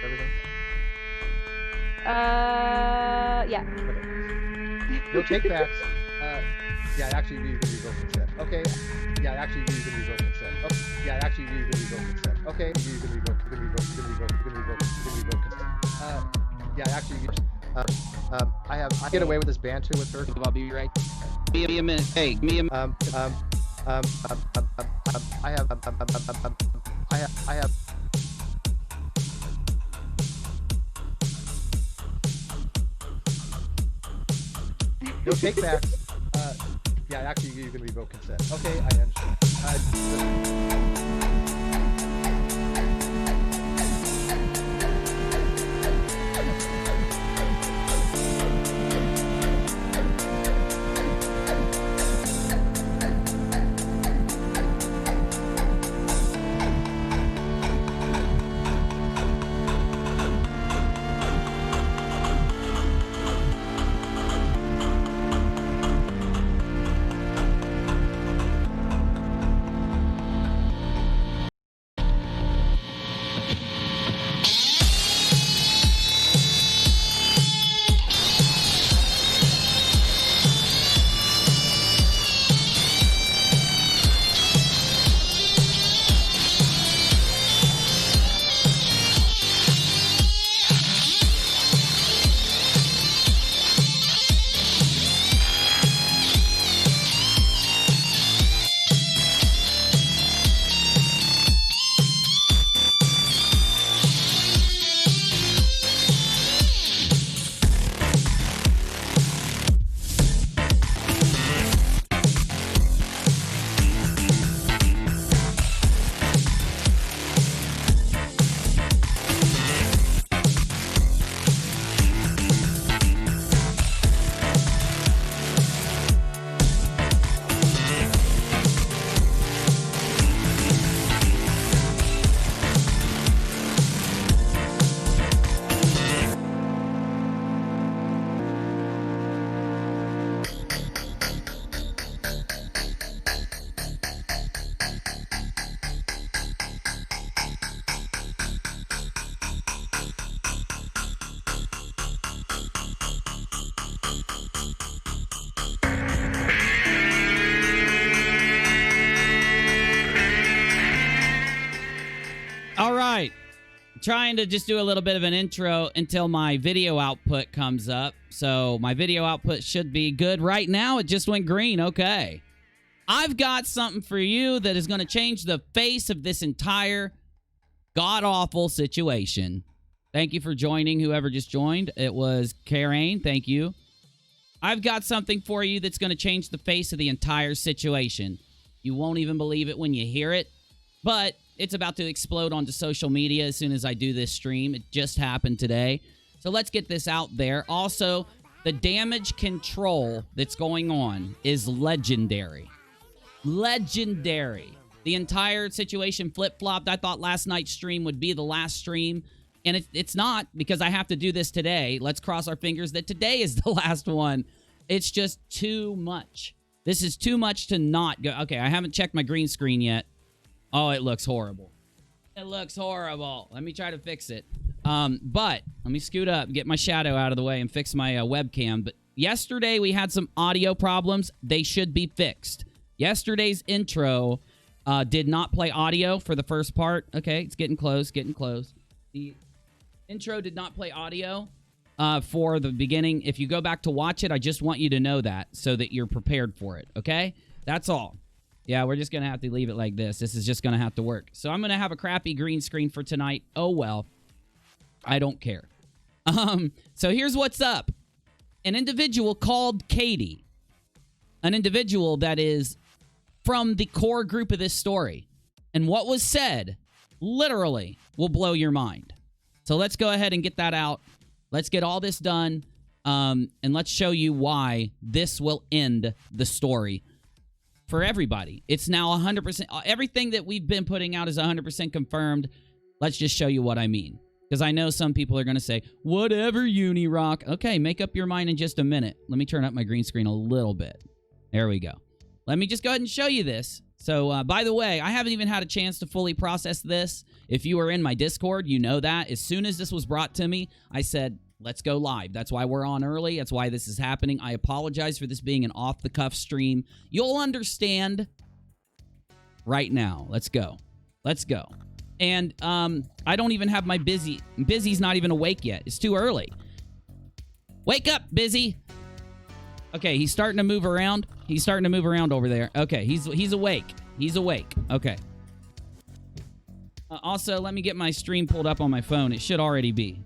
Everything? Yeah. Okay. No takebacks. Yeah, actually, you can revoke consent. Okay. Yeah, actually, you can revoke consent. Okay. Yeah, actually, you can revoke consent. Okay. You can revoke consent. Yeah, actually, you I get away with this banter with her. I'll be right. Give me a minute. Hey, me a I have no takebacks. Yeah, actually, you can revoke consent. Okay, I understand. All right. Trying to just do a little bit of an intro until my video output comes up. So my video output should be good right now. It just went green. Okay. I've got something for you that is going to change the face of this entire god-awful situation. Thank you for joining, whoever just joined. It was Karen. Thank you. I've got something for you that's going to change the face of the entire situation. You won't even believe it when you hear it, but it's about to explode onto social media as soon as I do this stream. It just happened today. So let's get this out there. Also, the damage control that's going on is legendary. Legendary. The entire situation flip-flopped. I thought last night's stream would be the last stream, and it's not, because I have to do this today. Let's cross our fingers that today is the last one. It's just too much. This is too much to not go. Okay, I haven't checked my green screen yet. Oh, it looks horrible. It looks horrible. Let me try to fix it. But let me scoot up, get my shadow out of the way, and fix my webcam. But yesterday we had some audio problems. They should be fixed. Yesterday's intro did not play audio for the first part. Okay, it's getting close, getting close. The intro did not play audio for the beginning. If you go back to watch it, I just want you to know that so that you're prepared for it, okay? That's all. Yeah, we're just going to have to leave it like this. This is just going to have to work. So I'm going to have a crappy green screen for tonight. Oh, well. I don't care. So here's what's up. An individual called Katie. An individual that is from the core group of this story. And what was said literally will blow your mind. So let's go ahead and get that out. Let's get all this done. And let's show you why this will end the story. For everybody. It's now 100%. Everything that we've been putting out is 100% confirmed. Let's just show you what I mean. Because I know some people are going to say, whatever, UNIRock. Okay, make up your mind in just a minute. Let me turn up my green screen a little bit. There we go. Let me just go ahead and show you this So, by the way, I haven't even had a chance to fully process this. If you were in my Discord, you know that. As soon as this was brought to me, I said, let's go live. That's why we're on early. That's why this is happening. I apologize for this being an off-the-cuff stream. You'll understand right now. Let's go. Let's go. And I don't even have my Busy. Busy's not even awake yet. It's too early. Wake up, Busy. Okay, he's starting to move around. He's starting to move around over there. Okay, he's awake. He's awake. Okay. Also, let me get my stream pulled up on my phone. It should already be.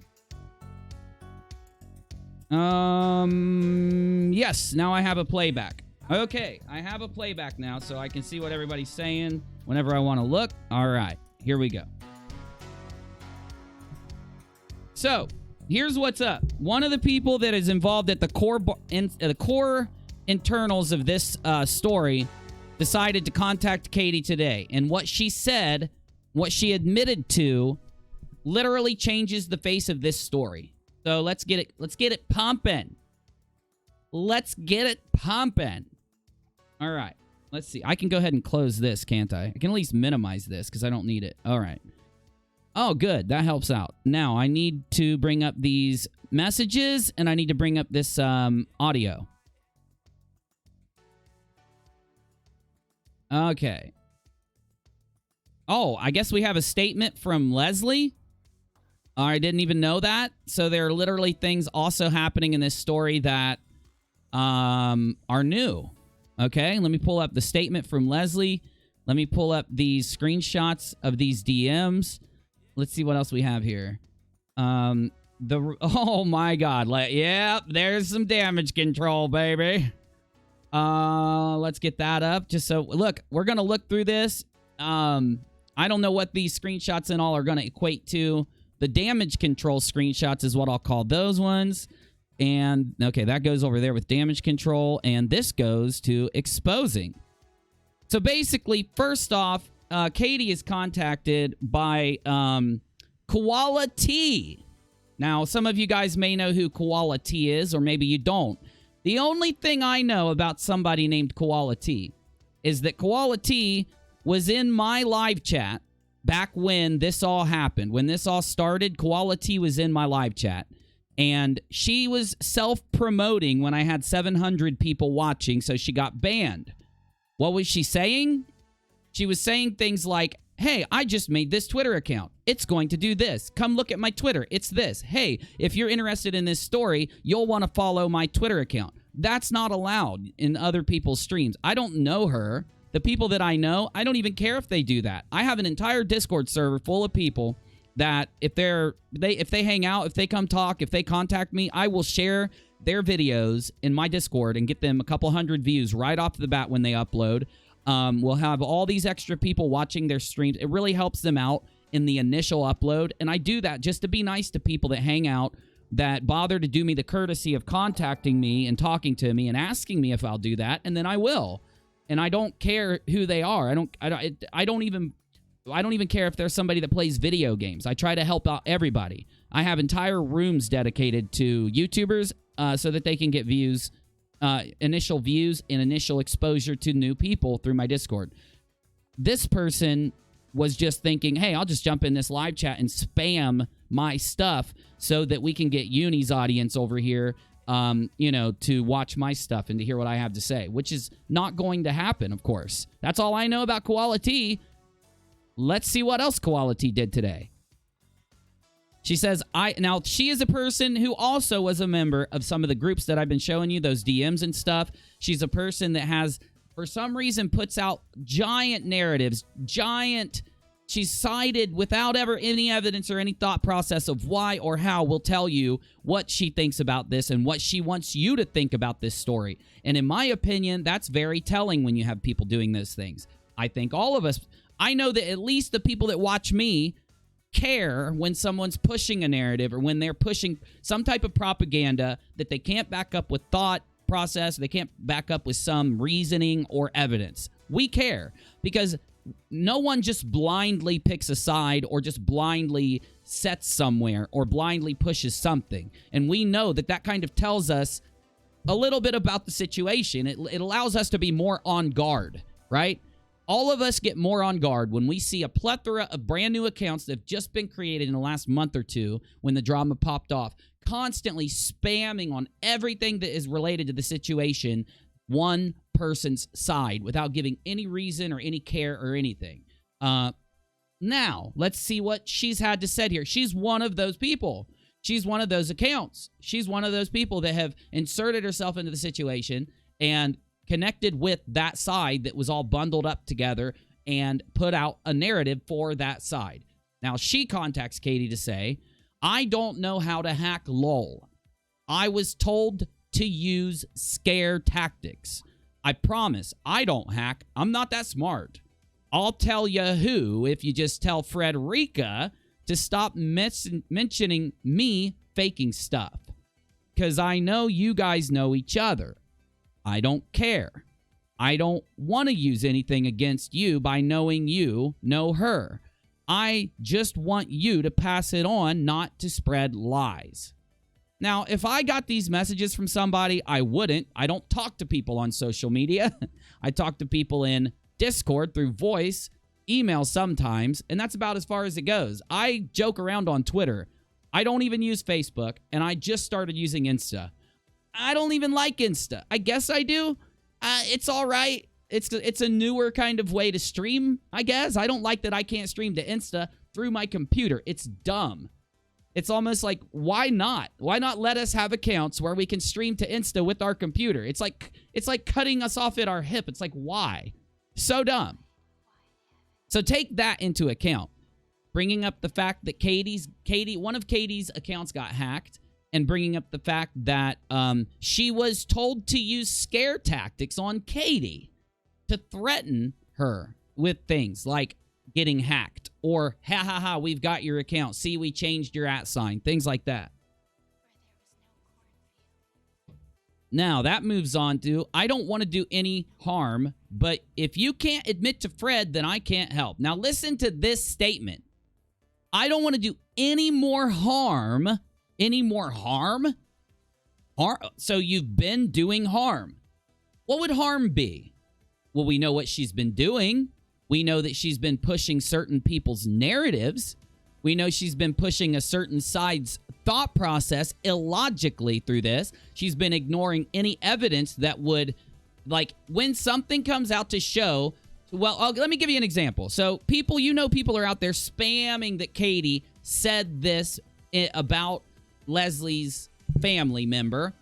Yes, now I have a playback. Okay, I have a playback now, so I can see what everybody's saying whenever I want to look. All right, here we go. So, here's what's up. One of the people that is involved at the core internals of this story decided to contact Katie today, and what she said, what she admitted to, literally changes the face of this story. So let's get it pumping. Let's get it pumping. All right. Let's see. I can go ahead and close this, can't I? I can at least minimize this because I don't need it. All right. Oh, good. That helps out. Now, I need to bring up these messages, and I need to bring up this audio. Okay. Oh, I guess we have a statement from Leslie. I didn't even know that. So there are literally things also happening in this story that are new. Okay, let me pull up the statement from Leslie. Let me pull up these screenshots of these DMs. Let's see what else we have here. Oh my God. Yeah, there's some damage control, baby. Let's get that up. Just so, look, we're going to look through this. I don't know what these screenshots and all are going to equate to. The damage control screenshots is what I'll call those ones. And, okay, that goes over there with damage control. And this goes to exposing. So basically, first off, Katie is contacted by Koala T. Now, some of you guys may know who Koala T is, or maybe you don't. The only thing I know about somebody named Koala T is that Koala T was in my live chat back when this all happened. When this all started, Koala T was in my live chat. And she was self-promoting when I had 700 people watching, so she got banned. What was she saying? She was saying things like, hey, I just made this Twitter account. It's going to do this. Come look at my Twitter. It's this. Hey, if you're interested in this story, you'll want to follow my Twitter account. That's not allowed in other people's streams. I don't know her. The people that I know, I don't even care if they do that. I have an entire Discord server full of people that if they hang out, if they come talk, if they contact me, I will share their videos in my Discord and get them a couple hundred views right off the bat when they upload. We'll have all these extra people watching their streams. It really helps them out in the initial upload. And I do that just to be nice to people that hang out, that bother to do me the courtesy of contacting me and talking to me and asking me if I'll do that. And then I will. And I don't care who they are. I don't even care if there's somebody that plays video games. I try to help out everybody. I have entire rooms dedicated to YouTubers so that they can get views, initial views and initial exposure to new people through my Discord. This person was just thinking, hey, I'll just jump in this live chat and spam my stuff so that we can get Uni's audience over here, to watch my stuff and to hear what I have to say, which is not going to happen, of course. That's all I know about Koala T. Let's see what else Koala T did today. She says, now she is a person who also was a member of some of the groups that I've been showing you, those DMs and stuff. She's a person that has, for some reason, puts out giant narratives, she's cited without ever any evidence or any thought process of why or how will tell you what she thinks about this and what she wants you to think about this story. And in my opinion, that's very telling when you have people doing those things. I think all of us, I know that at least the people that watch me care when someone's pushing a narrative or when they're pushing some type of propaganda that they can't back up with thought process, they can't back up with some reasoning or evidence. We care because no one just blindly picks a side or just blindly sets somewhere or blindly pushes something. And we know that that kind of tells us a little bit about the situation. It allows us to be more on guard, right? All of us get more on guard when we see a plethora of brand new accounts that have just been created in the last month or two when the drama popped off, constantly spamming on everything that is related to the situation, one person's side, without giving any reason or any care or anything. Now, let's see what she's had to say here. She's one of those people. She's one of those accounts. She's one of those people that have inserted herself into the situation and connected with that side that was all bundled up together and put out a narrative for that side. Now, she contacts Katie to say, I don't know how to hack LOL. I was told to use scare tactics. I promise I don't hack. I'm not that smart. I'll tell you who if you just tell Frederica to stop mentioning me faking stuff. Because I know you guys know each other. I don't care. I don't want to use anything against you by knowing you know her. I just want you to pass it on, not to spread lies. Now, if I got these messages from somebody, I wouldn't. I don't talk to people on social media. I talk to people in Discord through voice, email sometimes, and that's about as far as it goes. I joke around on Twitter. I don't even use Facebook, and I just started using Insta. I don't even like Insta. I guess I do. It's all right. It's a newer kind of way to stream, I guess. I don't like that I can't stream to Insta through my computer. It's dumb. It's almost like, why not? Why not let us have accounts where we can stream to Insta with our computer? It's like cutting us off at our hip. It's like, why? So dumb. So take that into account. Bringing up the fact that one of Katie's accounts got hacked, and bringing up the fact that she was told to use scare tactics on Katie to threaten her with things like getting hacked or, ha ha ha, we've got your account. See, we changed your @ things like that. Now, that moves on to, I don't want to do any harm, but if you can't admit to Fred, then I can't help. Now, listen to this statement. I don't want to do any more harm. Any more harm? So you've been doing harm. What would harm be? Well, we know what she's been doing. We know that she's been pushing certain people's narratives. We know she's been pushing a certain side's thought process illogically through this. She's been ignoring any evidence that would, like, when something comes out to show, well, let me give you an example. So people are out there spamming that Katie said this about Leslie's family member,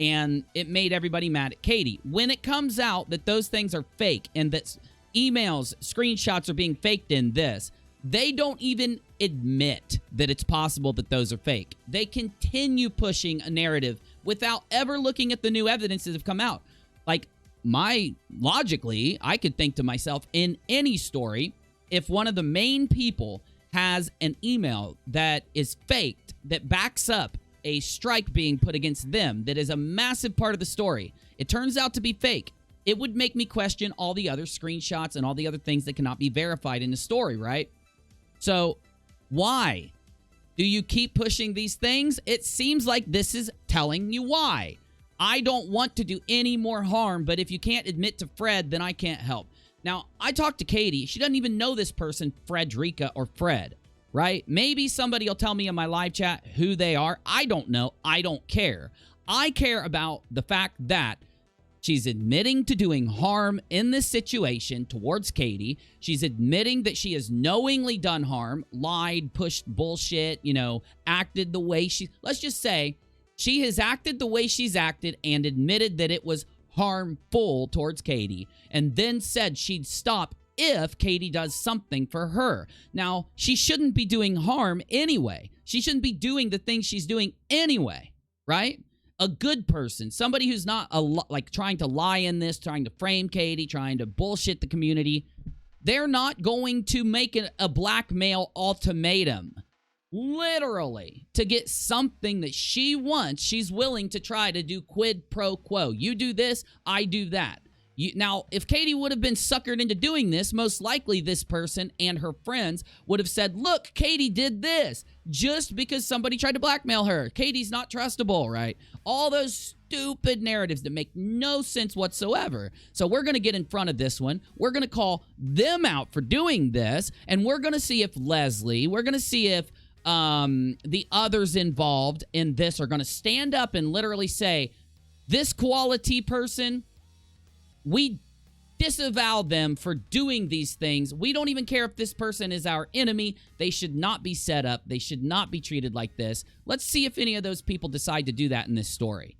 and it made everybody mad at Katie. When it comes out that those things are fake and that emails, screenshots are being faked in this, they don't even admit that it's possible that those are fake. They continue pushing a narrative without ever looking at the new evidence that have come out. Like, logically, I could think to myself, in any story, if one of the main people has an email that is faked, that backs up a strike being put against them, that is a massive part of the story, it turns out to be fake, it would make me question all the other screenshots and all the other things that cannot be verified in the story, right? So, why do you keep pushing these things? It seems like this is telling you why. I don't want to do any more harm, but if you can't admit to Fred, then I can't help. Now, I talked to Katie. She doesn't even know this person, Frederica or Fred, right? Maybe somebody will tell me in my live chat who they are. I don't know. I don't care. I care about the fact that she's admitting to doing harm in this situation towards Katie. She's admitting that she has knowingly done harm, lied, pushed bullshit, acted the way let's just say she has acted the way she's acted and admitted that it was harmful towards Katie, and then said she'd stop if Katie does something for her. Now, she shouldn't be doing harm anyway. She shouldn't be doing the things she's doing anyway, right? A good person, somebody who's not trying to lie in this, trying to frame Katie, trying to bullshit the community, they're not going to make a blackmail ultimatum. Literally, to get something that she wants, she's willing to try to do quid pro quo. You do this, I do that. Now, if Katie would have been suckered into doing this, most likely this person and her friends would have said, look, Katie did this just because somebody tried to blackmail her. Katie's not trustable, right? All those stupid narratives that make no sense whatsoever. So we're going to get in front of this one. We're going to call them out for doing this, and we're going to see if Leslie, we're going to see if the others involved in this are going to stand up and literally say, this quality person, we disavow them for doing these things. We don't even care if this person is our enemy. They should not be set up. They should not be treated like this. Let's see if any of those people decide to do that in this story.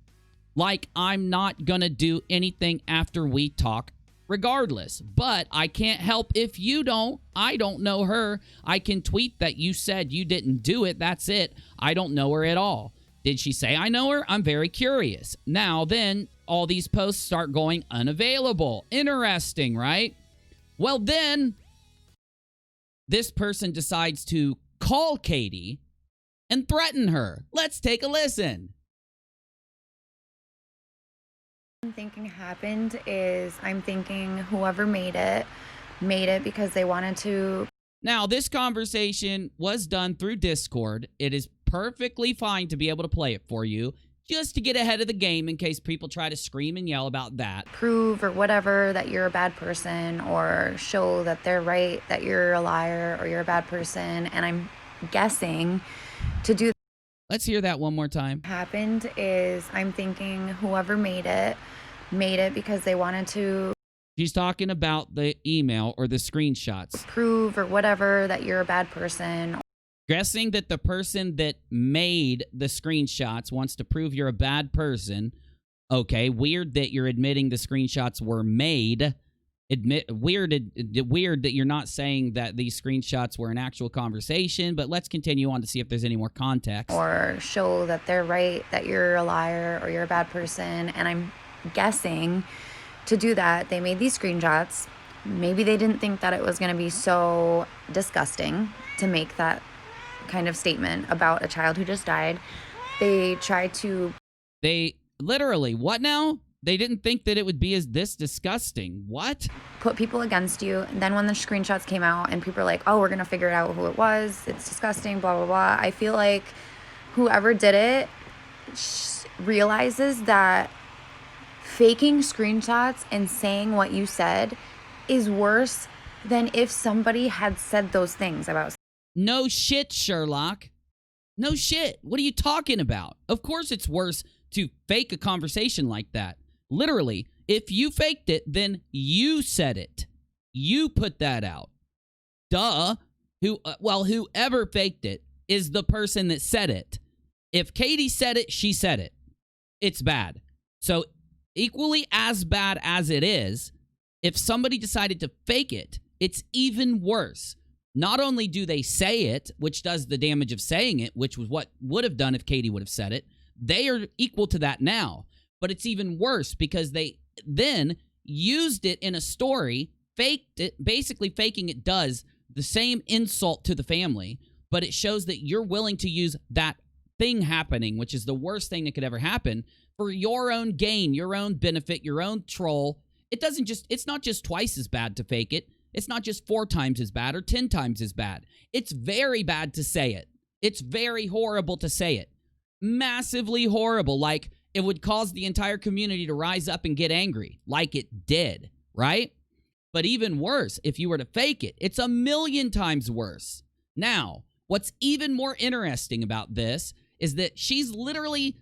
Like, I'm not going to do anything after we talk regardless, but I can't help if you don't. I don't know her. I can tweet that you said you didn't do it. That's it. I don't know her at all. Did she say I know her? I'm very curious. Now then, all these posts start going unavailable. Interesting, right? Well, then this person decides to call Katie and threaten her. Let's take a listen. I'm thinking happened is I'm thinking whoever made it because they wanted to. Now, this conversation was done through Discord. It is perfectly fine to be able to play it for you, just to get ahead of the game in case people try to scream and yell about that. Prove or whatever that you're a bad person, or show that they're right, that you're a liar or you're a bad person. And I'm guessing to do. Let's hear that one more time. Happened is I'm thinking whoever made it because they wanted to. She's talking about the email or the screenshots. Prove or whatever that you're a bad person. Guessing that the person that made the screenshots wants to prove you're a bad person. Okay, weird that you're admitting the screenshots were made. Weird that you're not saying that these screenshots were an actual conversation, but let's continue on to see if there's any more context. Or show that they're right, that you're a liar or you're a bad person. And I'm guessing to do that, they made these screenshots. Maybe they didn't think that it was going to be so disgusting to make that kind of statement about a child who just died. They tried to. They literally, what now? They didn't think that it would be as this disgusting. What? Put people against you. And then when the screenshots came out and people are like, oh, we're going to figure out who it was. It's disgusting, blah, blah, blah. I feel like whoever did it realizes that faking screenshots and saying what you said is worse than if somebody had said those things about. No shit, Sherlock. No shit. What are you talking about? Of course it's worse to fake a conversation like that. Literally, if you faked it, then you said it. You put that out. Duh. Whoever faked it is the person that said it. If Katie said it, she said it. It's bad. So equally as bad as it is, if somebody decided to fake it, it's even worse. Not only do they say it, which does the damage of saying it, which was what would have done if Katie would have said it, they are equal to that now. But it's even worse because they then used it in a story, faked it. Basically, faking it does the same insult to the family, but it shows that you're willing to use that thing happening, which is the worst thing that could ever happen, for your own gain, your own benefit, your own troll. It's not just twice as bad to fake it. It's not just 4 times as bad or 10 times as bad. It's very bad to say it. It's very horrible to say it. Massively horrible. Like, it would cause the entire community to rise up and get angry, like it did, right? But even worse, if you were to fake it, it's 1,000,000 times worse. Now, what's even more interesting about this is that she's literally,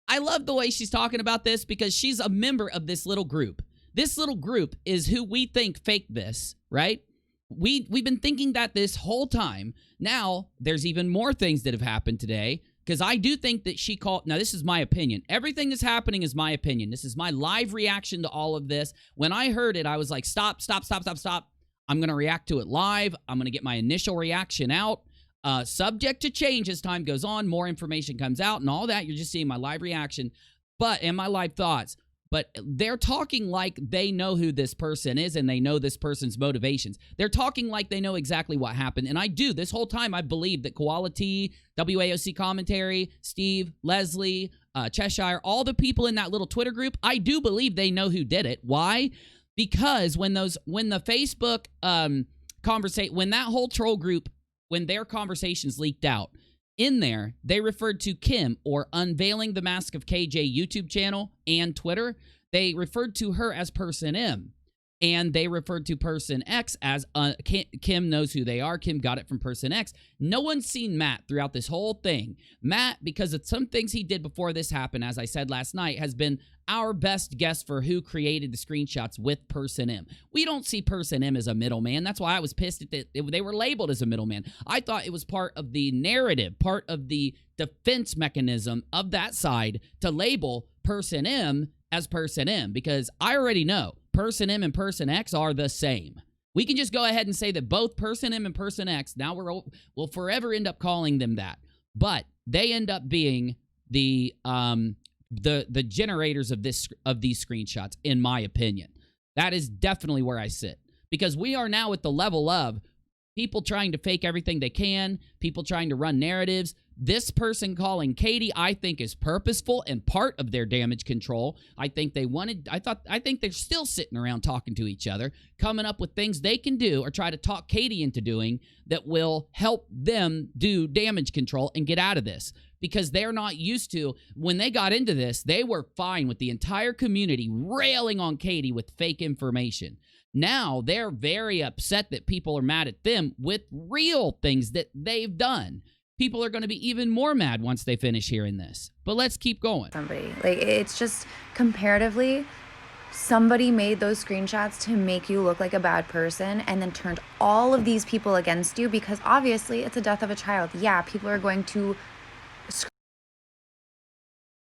I love the way she's talking about this because she's a member of this little group. This little group is who we think faked this, right? We've been thinking that this whole time. Now, there's even more things that have happened today, because I do think that she called. Now, this is my opinion. Everything that's happening is my opinion. This is my live reaction to all of this. When I heard it, I was like, stop. I'm going to react to it live. I'm going to get my initial reaction out. Subject to change as time goes on. More information comes out and all that. You're just seeing my live reaction and my live thoughts. But they're talking like they know who this person is and they know this person's motivations. They're talking like they know exactly what happened. And I do. This whole time, I believe that Quality, WAOC Commentary, Steve, Leslie, Cheshire, all the people in that little Twitter group, I do believe they know who did it. Why? Because when the Facebook when that whole troll group, when their conversations leaked out, In there, they referred to Kim, or Unveiling the Mask of KJ YouTube channel and Twitter. They referred to her as Person M. And they referred to Person X as Kim knows who they are. Kim got it from Person X. No one's seen Matt throughout this whole thing. Matt, because of some things he did before this happened, as I said last night, has been our best guess for who created the screenshots with Person M. We don't see Person M as a middleman. That's why I was pissed at that they were labeled as a middleman. I thought it was part of the narrative, part of the defense mechanism of that side to label Person M as Person M, because I already know Person M and Person X are the same. We can just go ahead and say that both Person M and Person X, now we'll forever end up calling them that. But they end up being the generators of these screenshots, in my opinion. That is definitely where I sit. Because we are now at the level of people trying to fake everything they can, people trying to run narratives. This person calling Katie, I think, is purposeful and part of their damage control. I think they're still sitting around talking to each other, coming up with things they can do or try to talk Katie into doing that will help them do damage control and get out of this. Because they're not used to, when they got into this, they were fine with the entire community railing on Katie with fake information. Now they're very upset that people are mad at them with real things that they've done. People are going to be even more mad once they finish hearing this. But let's keep going. Somebody, like, it's just comparatively, somebody made those screenshots to make you look like a bad person and then turned all of these people against you because obviously it's a death of a child. Yeah, people are going to...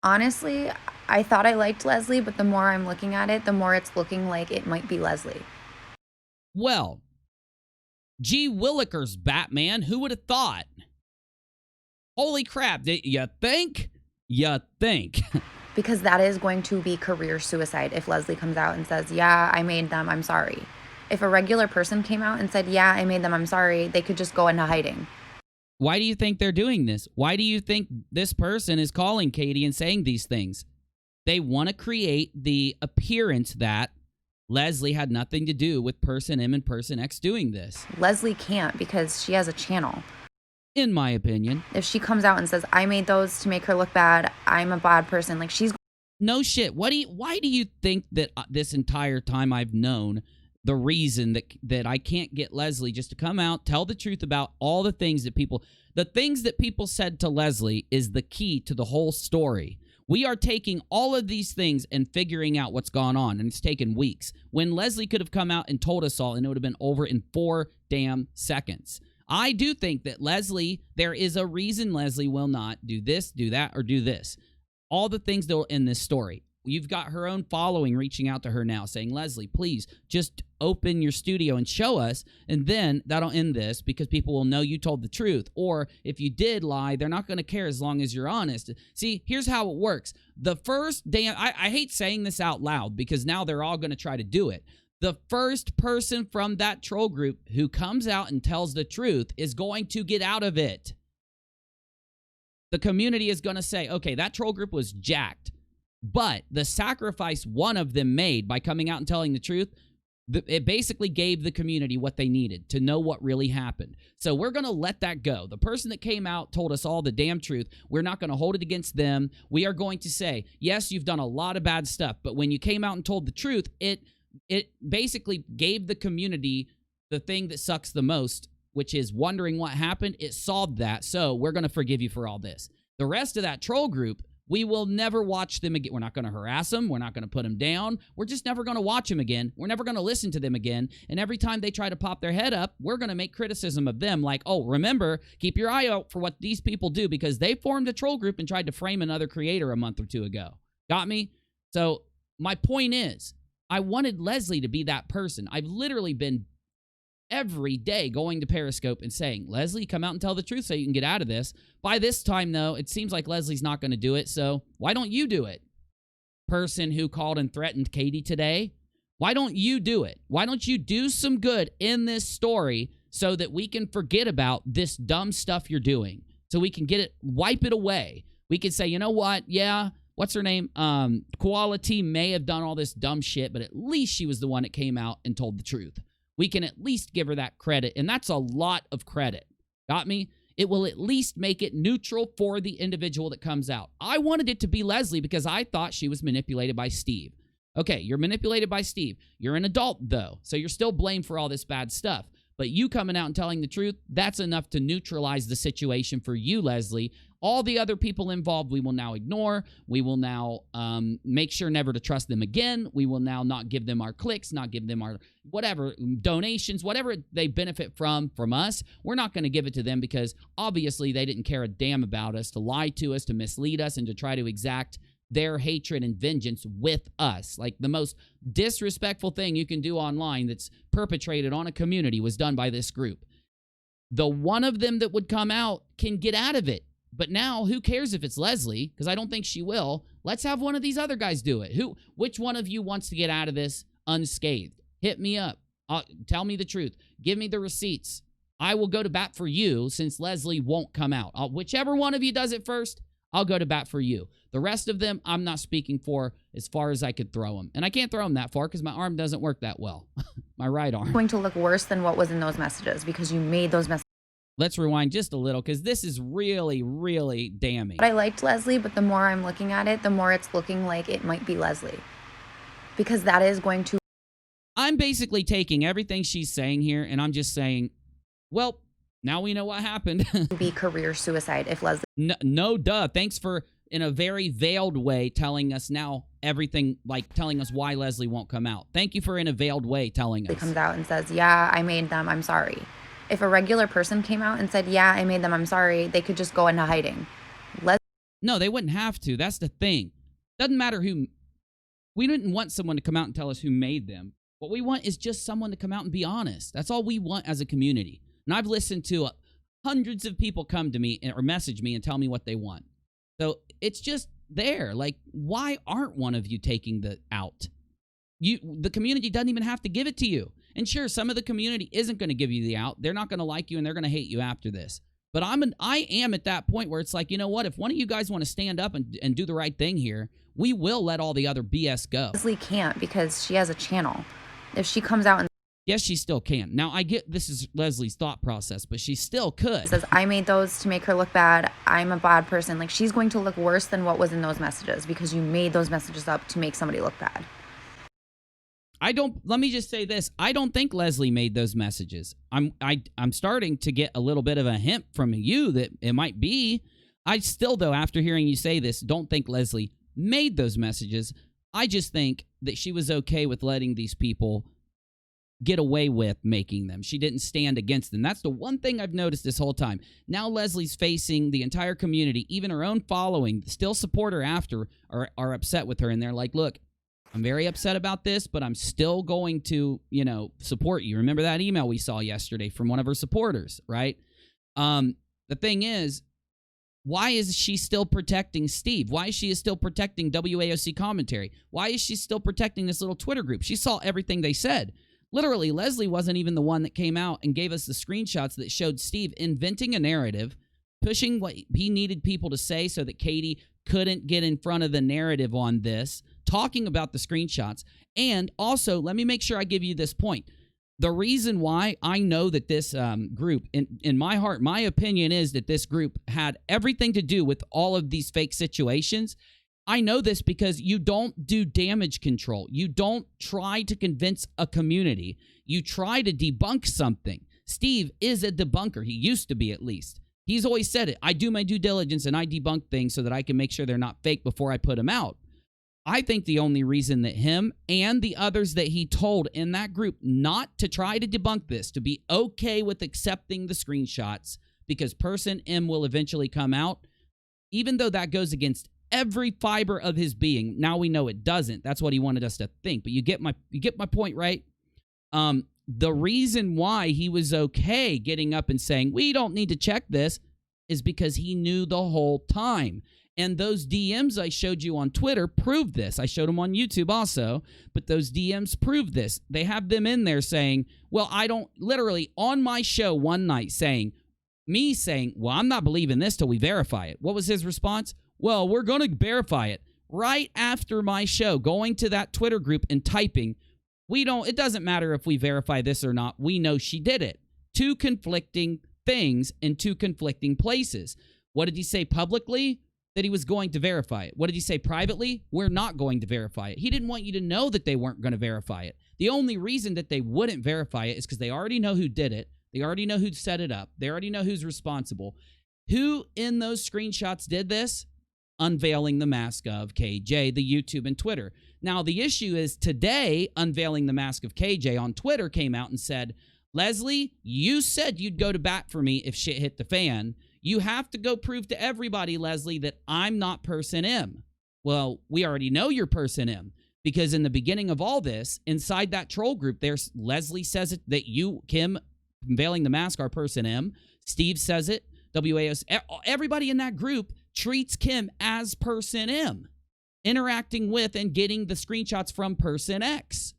Honestly, I thought I liked Leslie, but the more I'm looking at it, the more it's looking like it might be Leslie. Well, G. Willikers, Batman, who would have thought? Holy crap, you think? You think. Because that is going to be career suicide if Leslie comes out and says, yeah, I made them, I'm sorry. If a regular person came out and said, yeah, I made them, I'm sorry, they could just go into hiding. Why do you think they're doing this? Why do you think this person is calling Katie and saying these things? They want to create the appearance that Leslie had nothing to do with Person M and Person X doing this. Leslie can't because she has a channel. In my opinion. If she comes out and says, I made those to make her look bad, I'm a bad person, like she's... No shit. Why do you think that this entire time I've known the reason that I can't get Leslie just to come out, tell the truth about all the things that people said to Leslie is the key to the whole story. We are taking all of these things and figuring out what's gone on, and it's taken weeks. When Leslie could have come out and told us all, and it would have been over in 4 damn seconds. I do think that Leslie, there is a reason Leslie will not do this, do that, or do this. All the things that are in this story. You've got her own following reaching out to her now saying, Leslie, please just open your studio and show us, and then that'll end this because people will know you told the truth. Or if you did lie, they're not going to care as long as you're honest. See, here's how it works. The first damn, I hate saying this out loud because now they're all going to try to do it. The first person from that troll group who comes out and tells the truth is going to get out of it. The community is going to say, okay, that troll group was jacked. But the sacrifice one of them made by coming out and telling the truth, it basically gave the community what they needed to know what really happened. So we're going to let that go. The person that came out told us all the damn truth. We're not going to hold it against them. We are going to say, yes, you've done a lot of bad stuff, but when you came out and told the truth, it basically gave the community the thing that sucks the most, which is wondering what happened. It solved that, so we're going to forgive you for all this. The rest of that troll group, we will never watch them again. We're not going to harass them. We're not going to put them down. We're just never going to watch them again. We're never going to listen to them again. And every time they try to pop their head up, we're going to make criticism of them like, oh, remember, keep your eye out for what these people do because they formed a troll group and tried to frame another creator a month or two ago. Got me? So my point is, I wanted Leslie to be that person. I've literally been every day going to Periscope and saying, Leslie, come out and tell the truth so you can get out of this. By this time, though, it seems like Leslie's not going to do it, so why don't you do it? Person who called and threatened Katie today, why don't you do it? Why don't you do some good in this story so that we can forget about this dumb stuff you're doing? So we can get it, wipe it away. We can say, you know what? Yeah, what's her name? Quality may have done all this dumb shit, but at least she was the one that came out and told the truth. We can at least give her that credit, and that's a lot of credit. Got me? it will at least make it neutral for the individual that comes out. I wanted it to be Leslie because I thought she was manipulated by Steve. Okay, you're manipulated by Steve. You're an adult, though, so you're still blamed for all this bad stuff. But you coming out and telling the truth, that's enough to neutralize the situation for you, Leslie. All the other people involved, we will now ignore. We will now make sure never to trust them again. We will now not give them our clicks, not give them our whatever, donations, whatever they benefit from us. We're not going to give it to them because obviously they didn't care a damn about us, to lie to us, to mislead us, and to try to exact their hatred and vengeance with us. Like the most disrespectful thing you can do online that's perpetrated on a community was done by this group. The one of them that would come out can get out of it. But now, who cares if it's Leslie? Because I don't think she will. Let's have one of these other guys do it. Which one of you wants to get out of this unscathed? Hit me up. Tell me the truth. Give me the receipts. I will go to bat for you since Leslie won't come out. Whichever one of you does it first, I'll go to bat for you. The rest of them, I'm not speaking for as far as I could throw them. And I can't throw them that far because my arm doesn't work that well. My right arm. Going to look worse than what was in those messages because you made those messages. Let's rewind just a little because this is really, really damning. I liked Leslie, but the more I'm looking at it, the more it's looking like it might be Leslie. Because that is going to... I'm basically taking everything she's saying here and I'm just saying, well, now we know what happened. be career suicide if Leslie... No, duh. Thanks for, in a very veiled way, telling us now everything, like telling us why Leslie won't come out. Thank you for, in a veiled way, telling us. comes out and says, yeah, I made them, I'm sorry. If a regular person came out and said, yeah, I made them, I'm sorry, they could just go into hiding. No, they wouldn't have to. That's the thing. Doesn't matter who... We didn't want someone to come out and tell us who made them. What we want is just someone to come out and be honest. That's all we want as a community. And I've listened to hundreds of people come to me or message me and tell me what they want. So it's just there. Like, why aren't one of you taking the out? The community doesn't even have to give it to you. And sure, some of the community isn't going to give you the out. They're not going to like you and they're going to hate you after this. But I am at that point where it's like, you know what? If one of you guys want to stand up and do the right thing here, we will let all the other BS go. Leslie can't because she has a channel. If she comes out and... Yes, she still can. Now, I get this is Leslie's thought process, but she still could. Says, I made those to make her look bad. I'm a bad person. Like, she's going to look worse than what was in those messages because you made those messages up to make somebody look bad. Let me just say this. I don't think Leslie made those messages. I'm starting to get a little bit of a hint from you that it might be. I still, though, after hearing you say this, don't think Leslie made those messages. I just think that she was okay with letting these people get away with making them. She didn't stand against them. That's the one thing I've noticed this whole time. Now Leslie's facing the entire community, even her own following, still support her after, are upset with her, and they're like, look, I'm very upset about this, but I'm still going to, support you. Remember that email we saw yesterday from one of her supporters, right? The thing is, why is she still protecting Steve? Why is she still protecting WAOC commentary? Why is she still protecting this little Twitter group? She saw everything they said. Literally, Leslie wasn't even the one that came out and gave us the screenshots that showed Steve inventing a narrative, pushing what he needed people to say so that Katie couldn't get in front of the narrative on this, talking about the screenshots. And also, let me make sure I give you this point. The reason why I know that this group, in my heart, my opinion is that this group had everything to do with all of these fake situations. I know this because you don't do damage control. You don't try to convince a community. You try to debunk something. Steve is a debunker. He used to be, at least. He's always said it. I do my due diligence and I debunk things so that I can make sure they're not fake before I put them out. I think the only reason that him and the others that he told in that group not to try to debunk this, to be okay with accepting the screenshots, because person M will eventually come out, even though that goes against every fiber of his being. Now we know it doesn't. That's what he wanted us to think. But you get my point, right? The reason why he was okay getting up and saying, we don't need to check this, is because he knew the whole time. And those DMs I showed you on Twitter proved this. I showed them on YouTube also, but those DMs proved this. They have them in there saying, well, I don't, literally on my show one night saying, well, I'm not believing this till we verify it. What was his response? Well, we're going to verify it. Right after my show, going to that Twitter group and typing, it doesn't matter if we verify this or not. We know she did it. Two conflicting things in two conflicting places. What did he say publicly? That he was going to verify it. What did he say privately? We're not going to verify it. He didn't want you to know that they weren't going to verify it. The only reason that they wouldn't verify it is because they already know who did it. They already know who set it up. They already know who's responsible. Who in those screenshots did this? Unveiling the Mask of KJ, the YouTube and Twitter. Now, the issue is today, Unveiling the Mask of KJ on Twitter came out and said, Leslie, you said you'd go to bat for me if shit hit the fan. You have to go prove to everybody, Leslie, that I'm not Person M. Well, we already know you're Person M, because in the beginning of all this, inside that troll group, there's Leslie says it that you, Kim, Unveiling the Mask, are Person M. Steve says it. WAOS. Everybody in that group treats Kim as Person M, interacting with and getting the screenshots from Person X.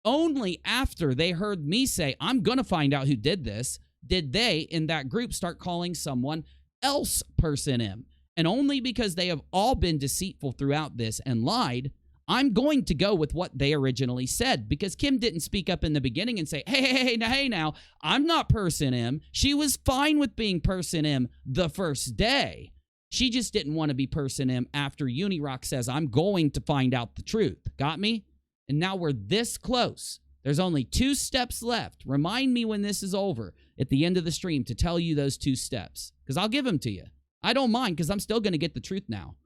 Only after they heard me say, I'm going to find out who did this, did they in that group start calling someone else Person M. And only because they have all been deceitful throughout this and lied, I'm going to go with what they originally said, because Kim didn't speak up in the beginning and say, hey, now, I'm not Person M. She was fine with being Person M the first day. She just didn't want to be Person M after UNIRock says, I'm going to find out the truth. Got me? And now we're this close. There's only 2 steps left. Remind me when this is over at the end of the stream to tell you those 2 steps, because I'll give them to you. I don't mind, because I'm still going to get the truth now.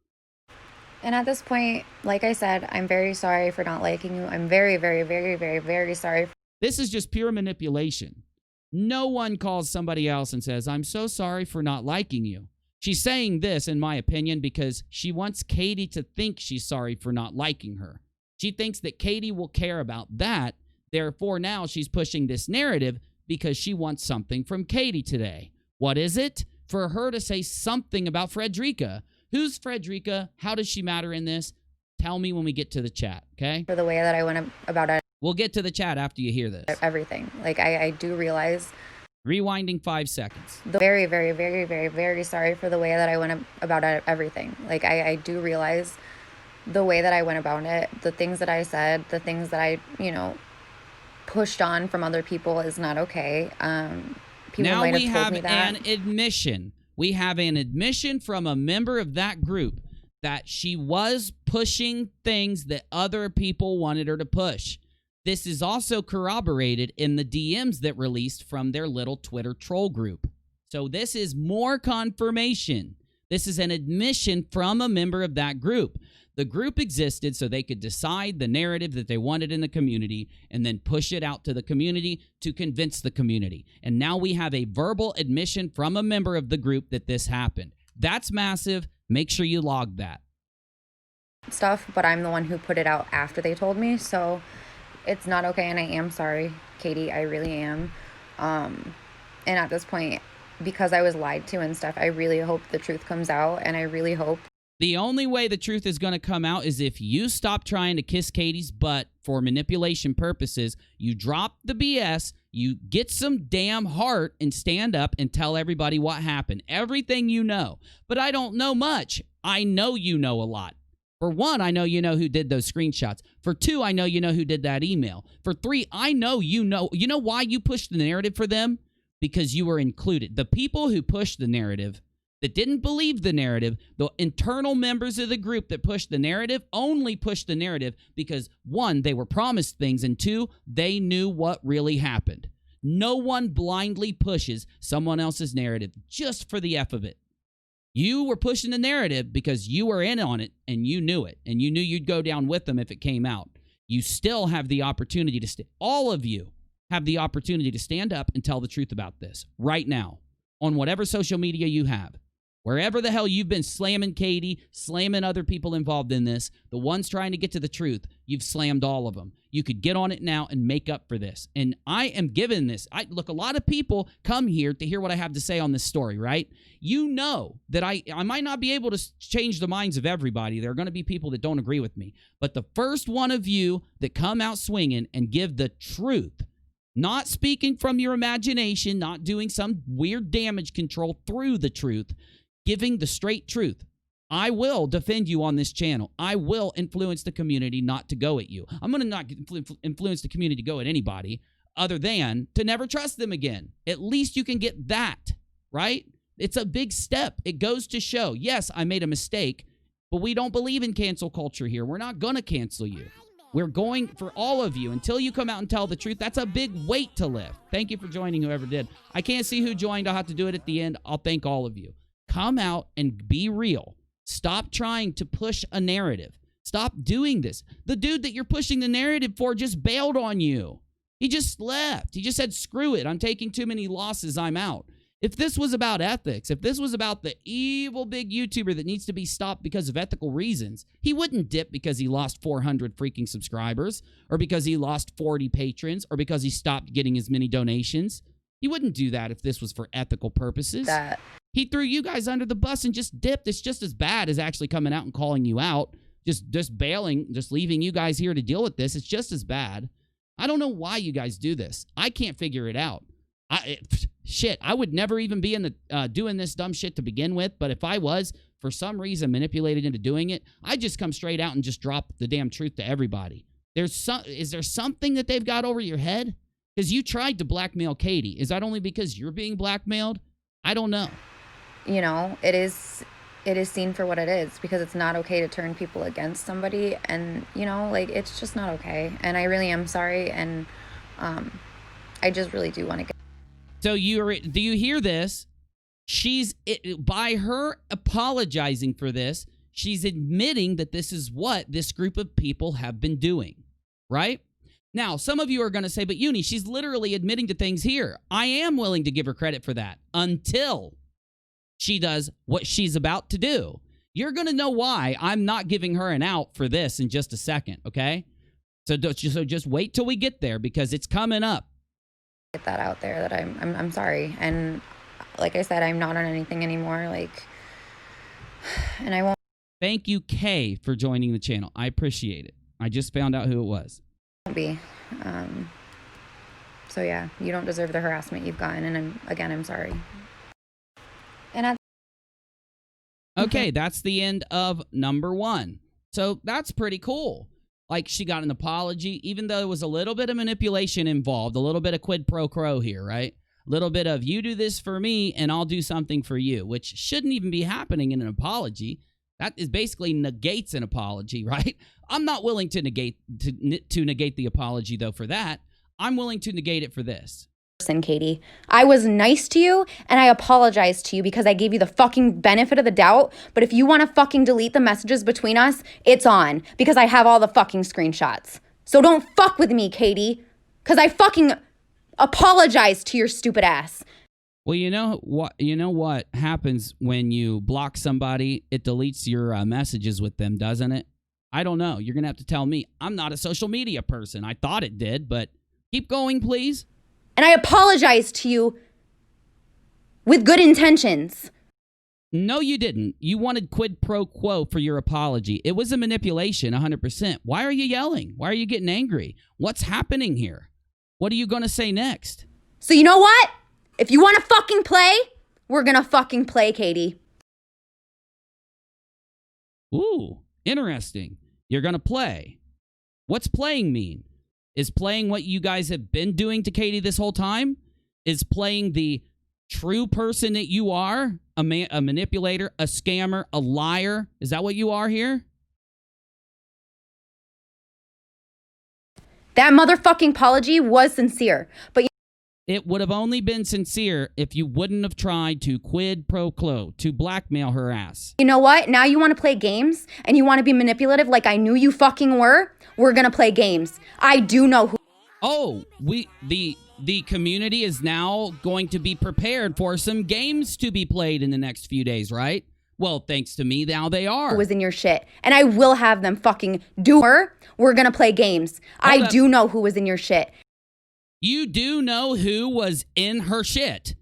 And at this point, like I said, I'm very sorry for not liking you. I'm very, very, very, very, very sorry. This is just pure manipulation. No one calls somebody else and says, I'm so sorry for not liking you. She's saying this, in my opinion, because she wants Katie to think she's sorry for not liking her. She thinks that Katie will care about that. Therefore, now she's pushing this narrative because she wants something from Katie today. What is it? For her to say something about Frederica. Who's Frederica? How does she matter in this? Tell me when we get to the chat, okay? For the way that I went about it. We'll get to the chat after you hear this. Everything. Like, I do realize. Rewinding 5 seconds. Very, very, very, very, very sorry for the way that I went about everything. Like, I do realize the way that I went about it, the things that I said, the things that I, pushed on from other people is not okay. People now might we have told me that. An admission. We have an admission from a member of that group that she was pushing things that other people wanted her to push. This is also corroborated in the DMs that released from their little Twitter troll group. So this is more confirmation. This is an admission from a member of that group. The group existed so they could decide the narrative that they wanted in the community and then push it out to the community to convince the community. And now we have a verbal admission from a member of the group that this happened. That's massive. Make sure you log that. Stuff, but I'm the one who put it out after they told me, so it's not okay, and I am sorry, Katie. I really am. And at this point, because I was lied to and stuff, I really hope the truth comes out, and I really hope. The only way the truth is going to come out is if you stop trying to kiss Katie's butt for manipulation purposes, you drop the BS, you get some damn heart and stand up and tell everybody what happened. Everything you know. But I don't know much. I know you know a lot. For 1, I know you know who did those screenshots. For 2, I know you know who did that email. For 3, I know you know. You know why you pushed the narrative for them? Because you were included. The people who pushed the narrative, that didn't believe the narrative, the internal members of the group that pushed the narrative only pushed the narrative because 1, they were promised things, and 2, they knew what really happened. No one blindly pushes someone else's narrative just for the F of it. You were pushing the narrative because you were in on it and you knew it, and you knew you'd go down with them if it came out. You still have the opportunity to all of you have the opportunity to stand up and tell the truth about this right now on whatever social media you have. Wherever the hell you've been slamming Katie, slamming other people involved in this, the ones trying to get to the truth, you've slammed all of them. You could get on it now and make up for this. And I am giving this. Look, a lot of people come here to hear what I have to say on this story, right? You know that I might not be able to change the minds of everybody. There are going to be people that don't agree with me. But the first one of you that come out swinging and give the truth, not speaking from your imagination, not doing some weird damage control through the truth, giving the straight truth. I will defend you on this channel. I will influence the community not to go at you. I'm going to not influence the community to go at anybody other than to never trust them again. At least you can get that right? It's a big step. It goes to show, yes, I made a mistake, but we don't believe in cancel culture here. We're not going to cancel you. We're going for all of you until you come out and tell the truth. That's a big weight to lift. Thank you for joining, whoever did. I can't see who joined. I'll have to do it at the end. I'll thank all of you. Come out and be real. Stop trying to push a narrative. Stop doing this. The dude that you're pushing the narrative for just bailed on you. He just left. He just said, screw it. I'm taking too many losses. I'm out. If this was about ethics, if this was about the evil big YouTuber that needs to be stopped because of ethical reasons, he wouldn't dip because he lost 400 freaking subscribers or because he lost 40 patrons or because he stopped getting as many donations. He wouldn't do that if this was for ethical purposes. He threw you guys under the bus and just dipped. It's just as bad as actually coming out and calling you out, just bailing, just leaving you guys here to deal with this. It's just as bad. I don't know why you guys do this. I can't figure it out. Shit, I would never even be in the doing this dumb shit to begin with, but if I was, for some reason, manipulated into doing it, I'd just come straight out and just drop the damn truth to everybody. Is there something that they've got over your head? Because you tried to blackmail Katie. Is that only because you're being blackmailed? I don't know. You know, it is seen for what it is, because it's not okay to turn people against somebody, and, you know, like, it's just not okay, and I really am sorry, and I just really do want to get... So do you hear this? By her apologizing for this, she's admitting that this is what this group of people have been doing, right? Now, some of you are going to say, but Uni, she's literally admitting to things here. I am willing to give her credit for that until she does what she's about to do. You're going to know why I'm not giving her an out for this in just a second, okay? So just wait till we get there, because it's coming up. Get that out there that I'm sorry, and like I said, I'm not on anything anymore, like, and I won't. Thank you, Kay, for joining the channel. I appreciate it. I just found out who it was. Be so yeah, you don't deserve the harassment you've gotten, and I'm sorry. And okay, that's the end of number 1. So that's pretty cool. Like, she got an apology, even though there was a little bit of manipulation involved, a little bit of quid pro quo here, right? A little bit of, you do this for me and I'll do something for you, which shouldn't even be happening in an apology. That is basically negates an apology, right? I'm not willing to negate the apology, though, for that. I'm willing to negate it for this. Katie, I was nice to you and I apologized to you because I gave you the fucking benefit of the doubt, but if you want to fucking delete the messages between us, it's on, because I have all the fucking screenshots. So don't fuck with me, Katie, because I fucking apologized to your stupid ass. Well, you know what happens when you block somebody? It deletes your messages with them, doesn't it? I don't know. You're going to have to tell me. I'm not a social media person. I thought it did, but keep going, please. And I apologize to you with good intentions. No, you didn't. You wanted quid pro quo for your apology. It was a manipulation, 100%. Why are you yelling? Why are you getting angry? What's happening here? What are you going to say next? So you know what? If you want to fucking play, we're going to fucking play, Katie. Ooh, interesting. You're going to play. What's playing mean? Is playing what you guys have been doing to Katie this whole time? Is playing the true person that you are? A manipulator, a scammer, a liar? Is that what you are here? That motherfucking apology was sincere, but... It would have only been sincere if you wouldn't have tried to quid pro quo, to blackmail her ass. You know what? Now you want to play games and you want to be manipulative like I knew you fucking were? We're going to play games. I do know who... Oh, the community is now going to be prepared for some games to be played in the next few days, right? Well, thanks to me, now they are. Who was in your shit. And I will have them fucking do her. We're going to play games. I do know who was in your shit. You do know who was in her shit.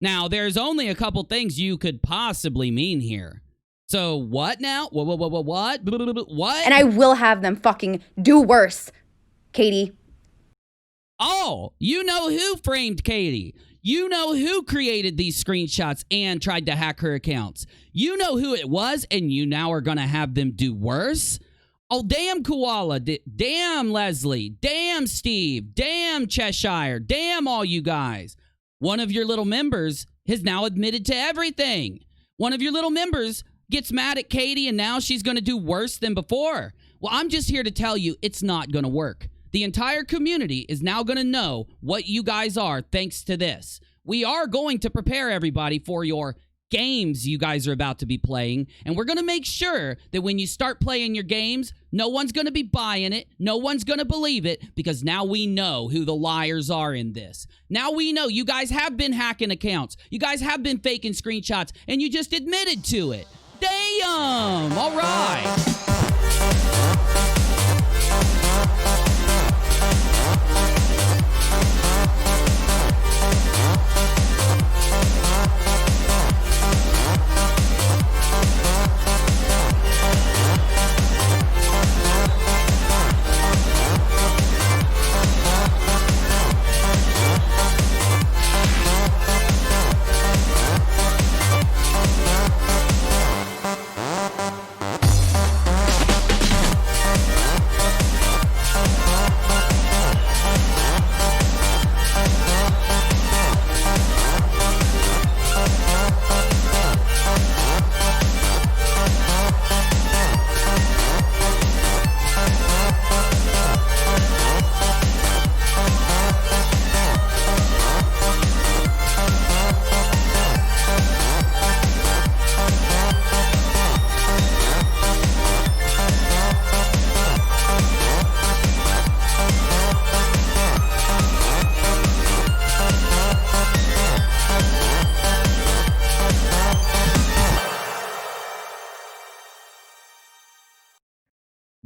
Now, there's only a couple things you could possibly mean here. So, what now? What? What? And I will have them fucking do worse, Katie. Oh, you know who framed Katie. You know who created these screenshots and tried to hack her accounts. You know who it was, and you now are going to have them do worse? Oh, damn Koala, damn Leslie, damn Steve, damn Cheshire, damn all you guys. One of your little members has now admitted to everything. One of your little members gets mad at Katie, and now she's going to do worse than before. Well, I'm just here to tell you it's not going to work. The entire community is now going to know what you guys are thanks to this. We are going to prepare everybody for your games you guys are about to be playing, and we're going to make sure that when you start playing your games, no one's going to be buying it, no one's going to believe it, because now we know who the liars are in this. Now we know you guys have been hacking accounts, you guys have been faking screenshots, and you just admitted to it. Damn! All right.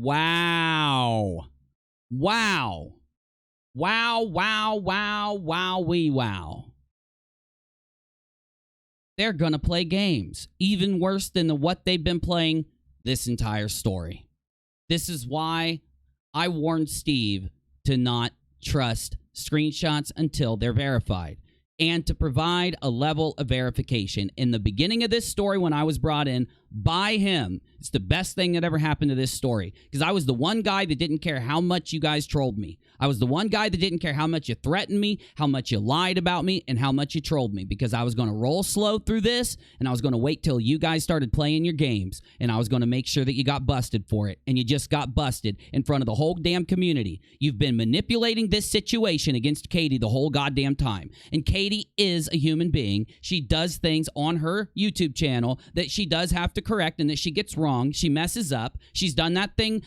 Wow. Wow. Wow, wow, wow, wow, wee wow. They're going to play games, even worse than what they've been playing this entire story. This is why I warned Steve to not trust screenshots until they're verified, and to provide a level of verification. In the beginning of this story, when I was brought in by him, it's the best thing that ever happened to this story, because I was the one guy that didn't care how much you guys trolled me. I was the one guy that didn't care how much you threatened me, how much you lied about me, and how much you trolled me, because I was going to roll slow through this, and I was going to wait till you guys started playing your games, and I was going to make sure that you got busted for it, and you just got busted in front of the whole damn community. You've been manipulating this situation against Katie the whole goddamn time, and Katie is a human being. She does things on her YouTube channel that she does have to correct, and that she gets wrong. She messes up. She's done that thing.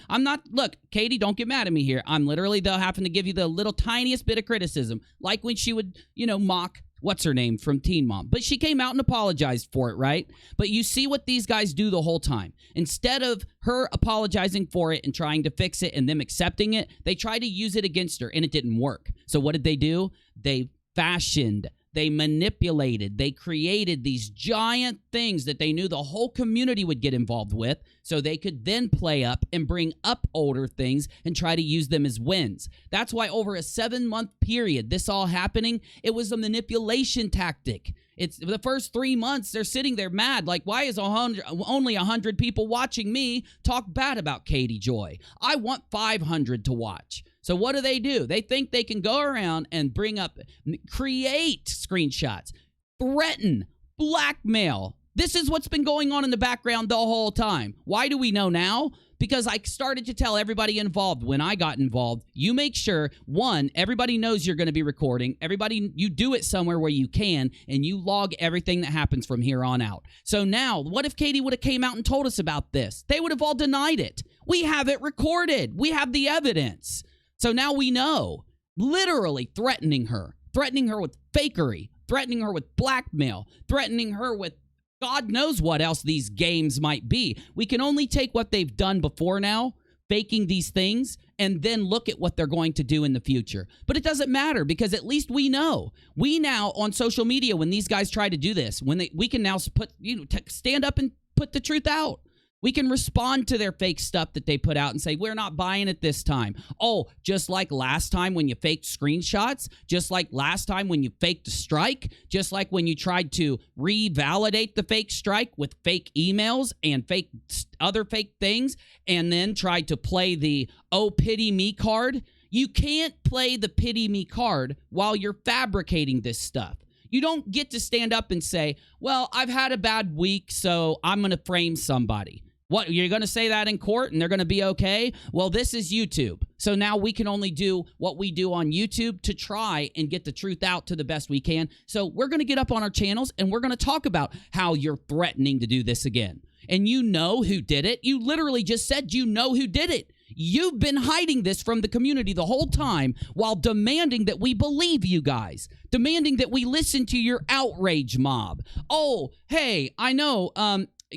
Look, Katie, don't get mad at me here. I'm literally having to give you the little tiniest bit of criticism, like when she would, mock what's her name from Teen Mom. But she came out and apologized for it, right? But you see what these guys do the whole time. Instead of her apologizing for it and trying to fix it and them accepting it, they try to use it against her, and it didn't work. So what did they do? They they manipulated, they created these giant things that they knew the whole community would get involved with, so they could then play up and bring up older things and try to use them as wins. That's why over a 7-month period, this all happening, it was a manipulation tactic. It's the first 3 months, they're sitting there mad, like, why is only 100 people watching me talk bad about Katie Joy? I want 500 to watch. So what do? They think they can go around and create screenshots, threaten, blackmail. This is what's been going on in the background the whole time. Why do we know now? Because I started to tell everybody involved when I got involved, you make sure, one, everybody knows you're going to be recording. You do it somewhere where you can, and you log everything that happens from here on out. So now, what if Katie would have came out and told us about this? They would have all denied it. We have it recorded. We have the evidence. So now we know, literally threatening her with fakery, threatening her with blackmail, threatening her with God knows what else these games might be. We can only take what they've done before now, faking these things, and then look at what they're going to do in the future. But it doesn't matter, because at least we know. We now, on social media, when these guys try to do this, we can now stand up and put the truth out. We can respond to their fake stuff that they put out and say, we're not buying it this time. Oh, just like last time when you faked screenshots, just like last time when you faked a strike, just like when you tried to revalidate the fake strike with fake emails and other fake things, and then tried to play the, oh, pity me card. You can't play the pity me card while you're fabricating this stuff. You don't get to stand up and say, well, I've had a bad week, so I'm going to frame somebody. What, you're going to say that in court and they're going to be okay? Well, this is YouTube. So now we can only do what we do on YouTube to try and get the truth out to the best we can. So we're going to get up on our channels and we're going to talk about how you're threatening to do this again. And you know who did it. You literally just said you know who did it. You've been hiding this from the community the whole time while demanding that we believe you guys, demanding that we listen to your outrage mob. Oh, hey, I know,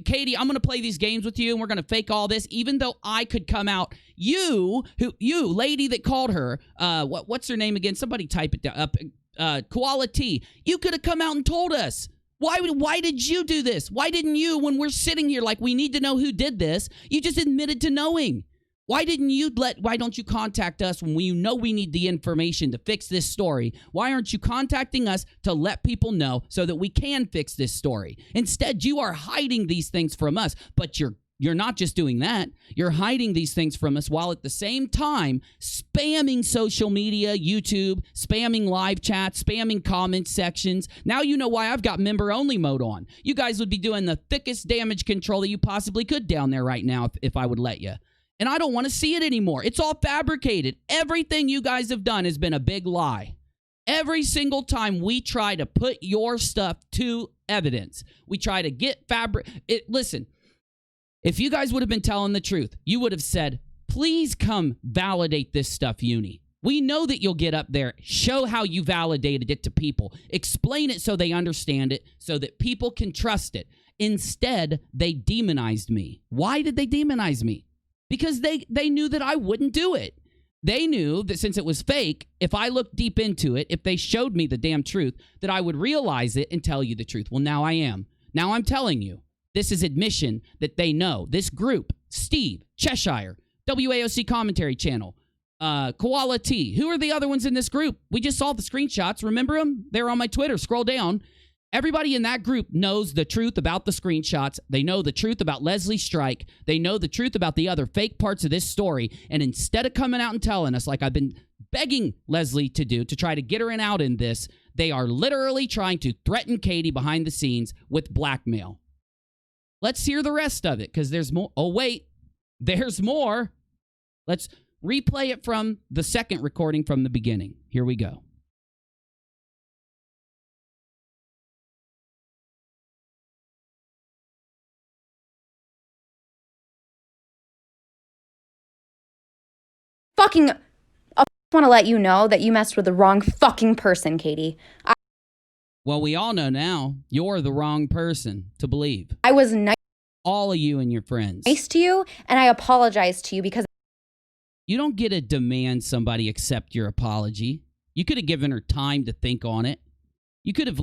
Katie, I'm going to play these games with you and we're going to fake all this, even though I could come out. You lady that called her, what's her name again? Somebody type it down. Quality. You could have come out and told us. Why did you do this? Why didn't you, when we're sitting here like we need to know who did this, you just admitted to knowing? Why don't you contact us when you know we need the information to fix this story? Why aren't you contacting us to let people know so that we can fix this story? Instead, you are hiding these things from us, but you're not just doing that. You're hiding these things from us while at the same time spamming social media, YouTube, spamming live chat, spamming comment sections. Now you know why I've got member-only mode on. You guys would be doing the thickest damage control that you possibly could down there right now if I would let you. And I don't want to see it anymore. It's all fabricated. Everything you guys have done has been a big lie. Every single time we try to put your stuff to evidence, we try to get listen, if you guys would have been telling the truth, you would have said, please come validate this stuff, Uni. We know that you'll get up there, show how you validated it to people, explain it so they understand it, so that people can trust it. Instead, they demonized me. Why did they demonize me? Because they knew that I wouldn't do it. They knew that since it was fake, if I looked deep into it, if they showed me the damn truth, that I would realize it and tell you the truth. Well, now I am. Now I'm telling you. This is admission that they know. This group, Steve, Cheshire, WAOC Commentary Channel, Koala T. Who are the other ones in this group? We just saw the screenshots. Remember them? They're on my Twitter. Scroll down. Everybody in that group knows the truth about the screenshots. They know the truth about Leslie Strike. They know the truth about the other fake parts of this story. And instead of coming out and telling us, like I've been begging Leslie to do, to try to get her out in this, they are literally trying to threaten Katie behind the scenes with blackmail. Let's hear the rest of it, because there's more. Oh, wait. There's more. Let's replay it from the second recording from the beginning. Here we go. Fucking, I want to let you know that you messed with the wrong fucking person, Katie. Well, we all know now you're the wrong person to believe. I was nice. All of you and your friends. Nice to you, and I apologize to you because you don't get to demand somebody accept your apology. You could have given her time to think on it. You could have,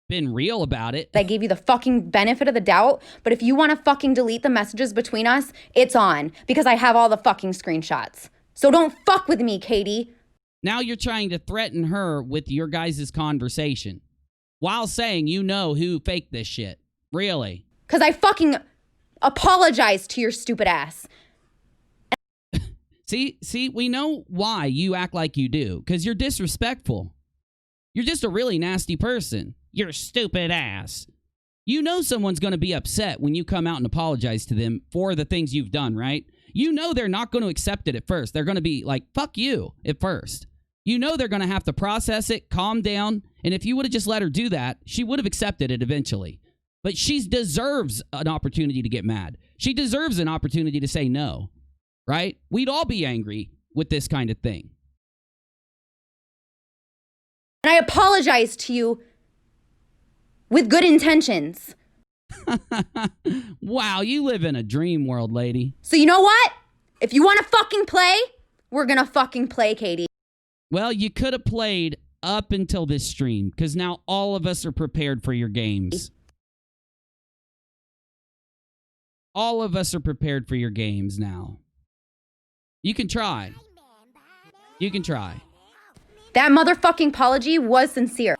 been real about it. I gave you the fucking benefit of the doubt, but if you want to fucking delete the messages between us, it's on, because I have all the fucking screenshots. So don't fuck with me, Katie. Now you're trying to threaten her with your guys' conversation while saying you know who faked this shit. Really? Because I fucking apologized to your stupid ass. See, we know why you act like you do, because you're disrespectful. You're just a really nasty person. Your stupid ass. You know someone's going to be upset when you come out and apologize to them for the things you've done, right? You know they're not going to accept it at first. They're going to be like, fuck you at first. You know they're going to have to process it, calm down, and if you would have just let her do that, she would have accepted it eventually. But she deserves an opportunity to get mad. She deserves an opportunity to say no, right? We'd all be angry with this kind of thing. And I apologize to you with good intentions. Wow, you live in a dream world, lady. So you know what? If you want to fucking play, we're gonna fucking play, Katie. Well, you could have played up until this stream, because now all of us are prepared for your games. All of us are prepared for your games now. You can try. You can try. That motherfucking apology was sincere.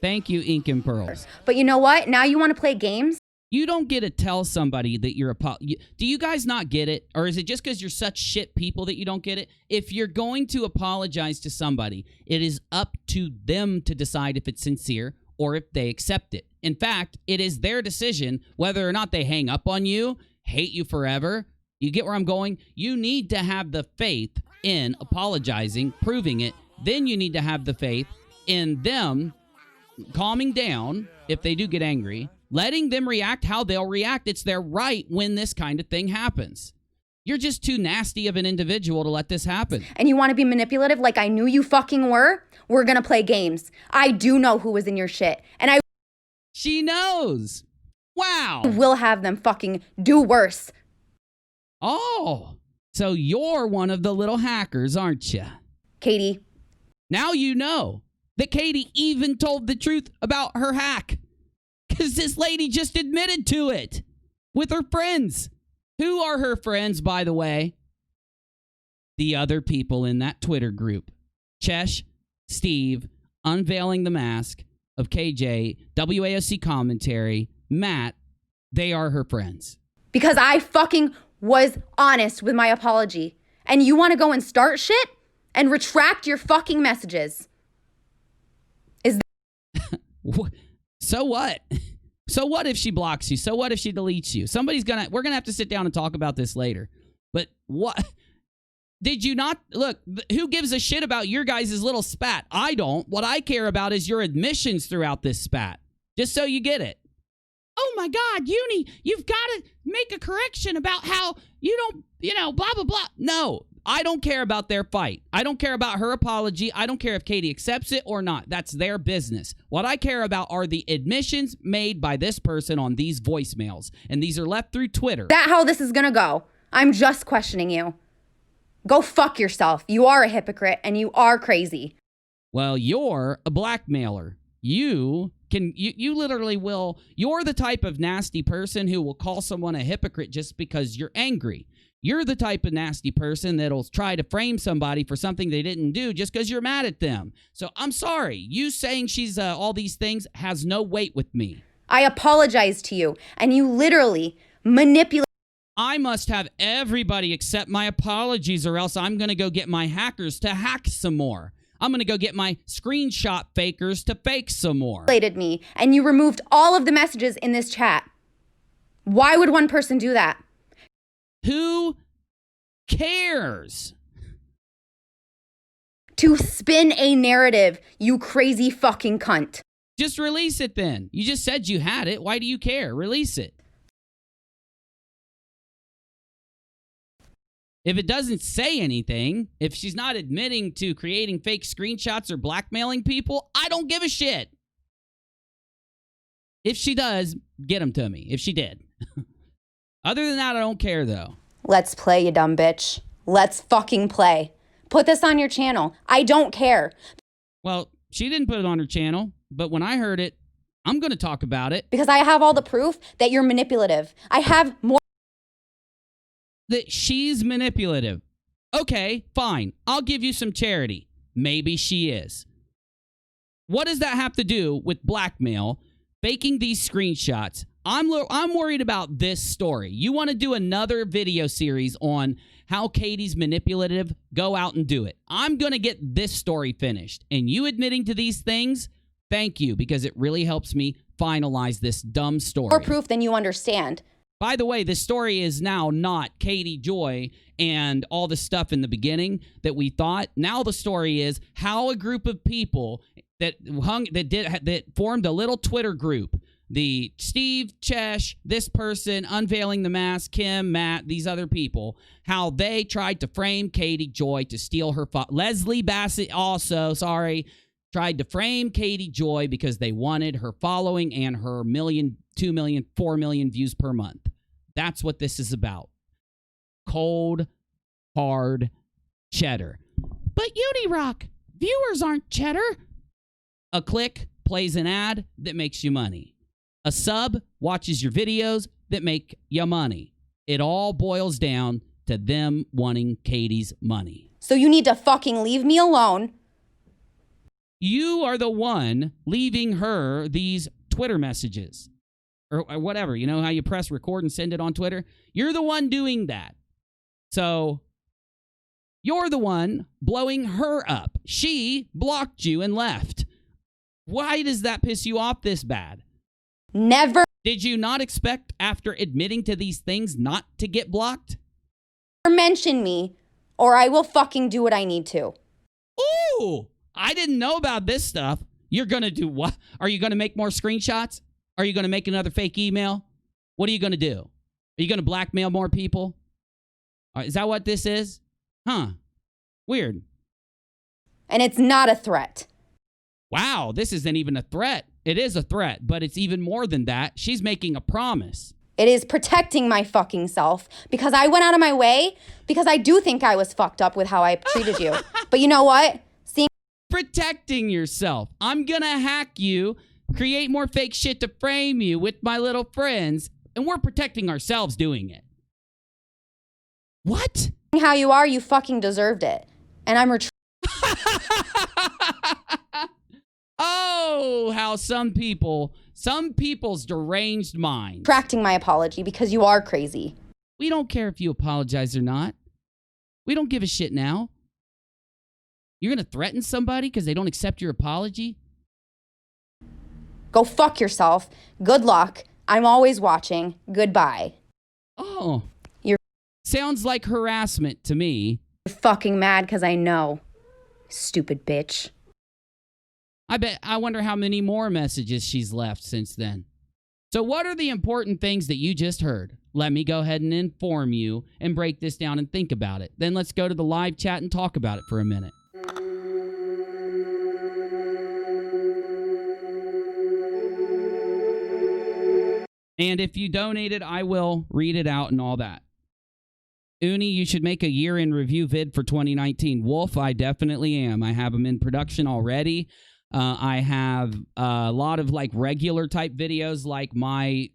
Thank you, Ink and Pearls. But you know what? Now you want to play games? You don't get to tell somebody that you're do you guys not get it? Or is it just because you're such shit people that you don't get it? If you're going to apologize to somebody, it is up to them to decide if it's sincere or if they accept it. In fact, it is their decision whether or not they hang up on you, hate you forever. You get where I'm going? You need to have the faith in apologizing, proving it. Then you need to have the faith in them calming down if they do get angry, letting them react how they'll react. It's their right when this kind of thing happens. You're just too nasty of an individual to let this happen. And you want to be manipulative like I knew you fucking were? We're going to play games. I do know who was in your shit. And I She knows. Wow. will have them fucking do worse. Oh, so you're one of the little hackers, aren't you? Katie. Now you know that Katie even told the truth about her hack. Because this lady just admitted to it with her friends. Who are her friends, by the way? The other people in that Twitter group. Chesh, Steve, Unveiling the Mask of KJ, WAOC Commentary, Matt. They are her friends. Because I fucking was honest with my apology. And you want to go and start shit and retract your fucking messages. So what? So what if she blocks you? So what if she deletes you? We're gonna have to sit down and talk about this later. But what? Did you not look? Who gives a shit about your guys' little spat? I don't. What I care about is your admissions throughout this spat. Just so you get it. Oh my God, Uni, you've got to make a correction about how you don't, blah, blah, blah. No, I don't care about their fight. I don't care about her apology. I don't care if Katie accepts it or not. That's their business. What I care about are the admissions made by this person on these voicemails. And these are left through Twitter. That how this is gonna go? I'm just questioning you. Go fuck yourself. You are a hypocrite and you are crazy. Well, you're a blackmailer. You literally will. You're the type of nasty person who will call someone a hypocrite just because you're angry. You're the type of nasty person that'll try to frame somebody for something they didn't do just because you're mad at them. So I'm sorry. You saying she's all these things has no weight with me. I apologize to you, and you literally manipulate. I must have everybody accept my apologies, or else I'm going to go get my hackers to hack some more. I'm going to go get my screenshot fakers to fake some more. Me, and you removed all of the messages in this chat. Why would one person do that? Who cares? To spin a narrative, you crazy fucking cunt. Just release it then. You just said you had it. Why do you care? Release it. If it doesn't say anything, if she's not admitting to creating fake screenshots or blackmailing people, I don't give a shit. If she does, get them to me. If she did. Other than that, I don't care, though. Let's play, you dumb bitch. Let's fucking play. Put this on your channel. I don't care. Well, she didn't put it on her channel, but when I heard it, I'm going to talk about it. Because I have all the proof that you're manipulative. I have more. That she's manipulative. Okay, fine. I'll give you some charity. Maybe she is. What does that have to do with blackmail, faking these screenshots? I'm worried about this story. You want to do another video series on how Katie's manipulative? Go out and do it. I'm going to get this story finished. And you admitting to these things, thank you, because it really helps me finalize this dumb story. More proof than you understand. By the way, this story is now not Katie Joy and all the stuff in the beginning that we thought. Now the story is how a group of people that formed a little Twitter group. The Steve, Chesh, this person, Unveiling the Mask, Kim, Matt, these other people, how they tried to frame Katie Joy to steal her Leslie Bassett also, tried to frame Katie Joy because they wanted her following and her 1 million, 2 million, 4 million views per month. That's what this is about. Cold, hard cheddar. But UNIRock, viewers aren't cheddar. A click plays an ad that makes you money. A sub watches your videos that make you money. It all boils down to them wanting Katie's money. So you need to fucking leave me alone. You are the one leaving her these Twitter messages. or whatever. You know how you press record and send it on Twitter? You're the one doing that. So you're the one blowing her up. She blocked you and left. Why does that piss you off this bad? Never Did you not expect, after admitting to these things, not to get blocked? mention me, or I will fucking do what I need to. Ooh, I didn't know about this stuff. You're going to do what? Are you going to make more screenshots? Are you going to make another fake email? What are you going to do? Are you going to blackmail more people? Is that what this is? Huh. Weird. And it's not a threat. Wow, this isn't even a threat. It is a threat, but it's even more than that. She's making a promise. It is protecting my fucking self because I went out of my way because I do think I was fucked up with how I treated you. But you know what? Protecting yourself. I'm going to hack you, create more fake shit to frame you with my little friends, and we're protecting ourselves doing it. What? How you are, you fucking deserved it. And I'm Oh, how some people's deranged mind. retracting my apology because you are crazy. We don't care if you apologize or not. We don't give a shit now. You're going to threaten somebody because they don't accept your apology? Go fuck yourself. Good luck. I'm always watching. Goodbye. Oh. You're sounds like harassment to me. fucking mad because I know. Stupid bitch. I wonder how many more messages she's left since then. So what are the important things that you just heard? Let me go ahead and inform you and break this down and think about it. Then let's go to the live chat and talk about it for a minute. And if you donated, I will read it out and all that. Uni, you should make a year-in review vid for 2019. Wolf, I definitely am. I have them in production already. I have a lot of like regular type videos like my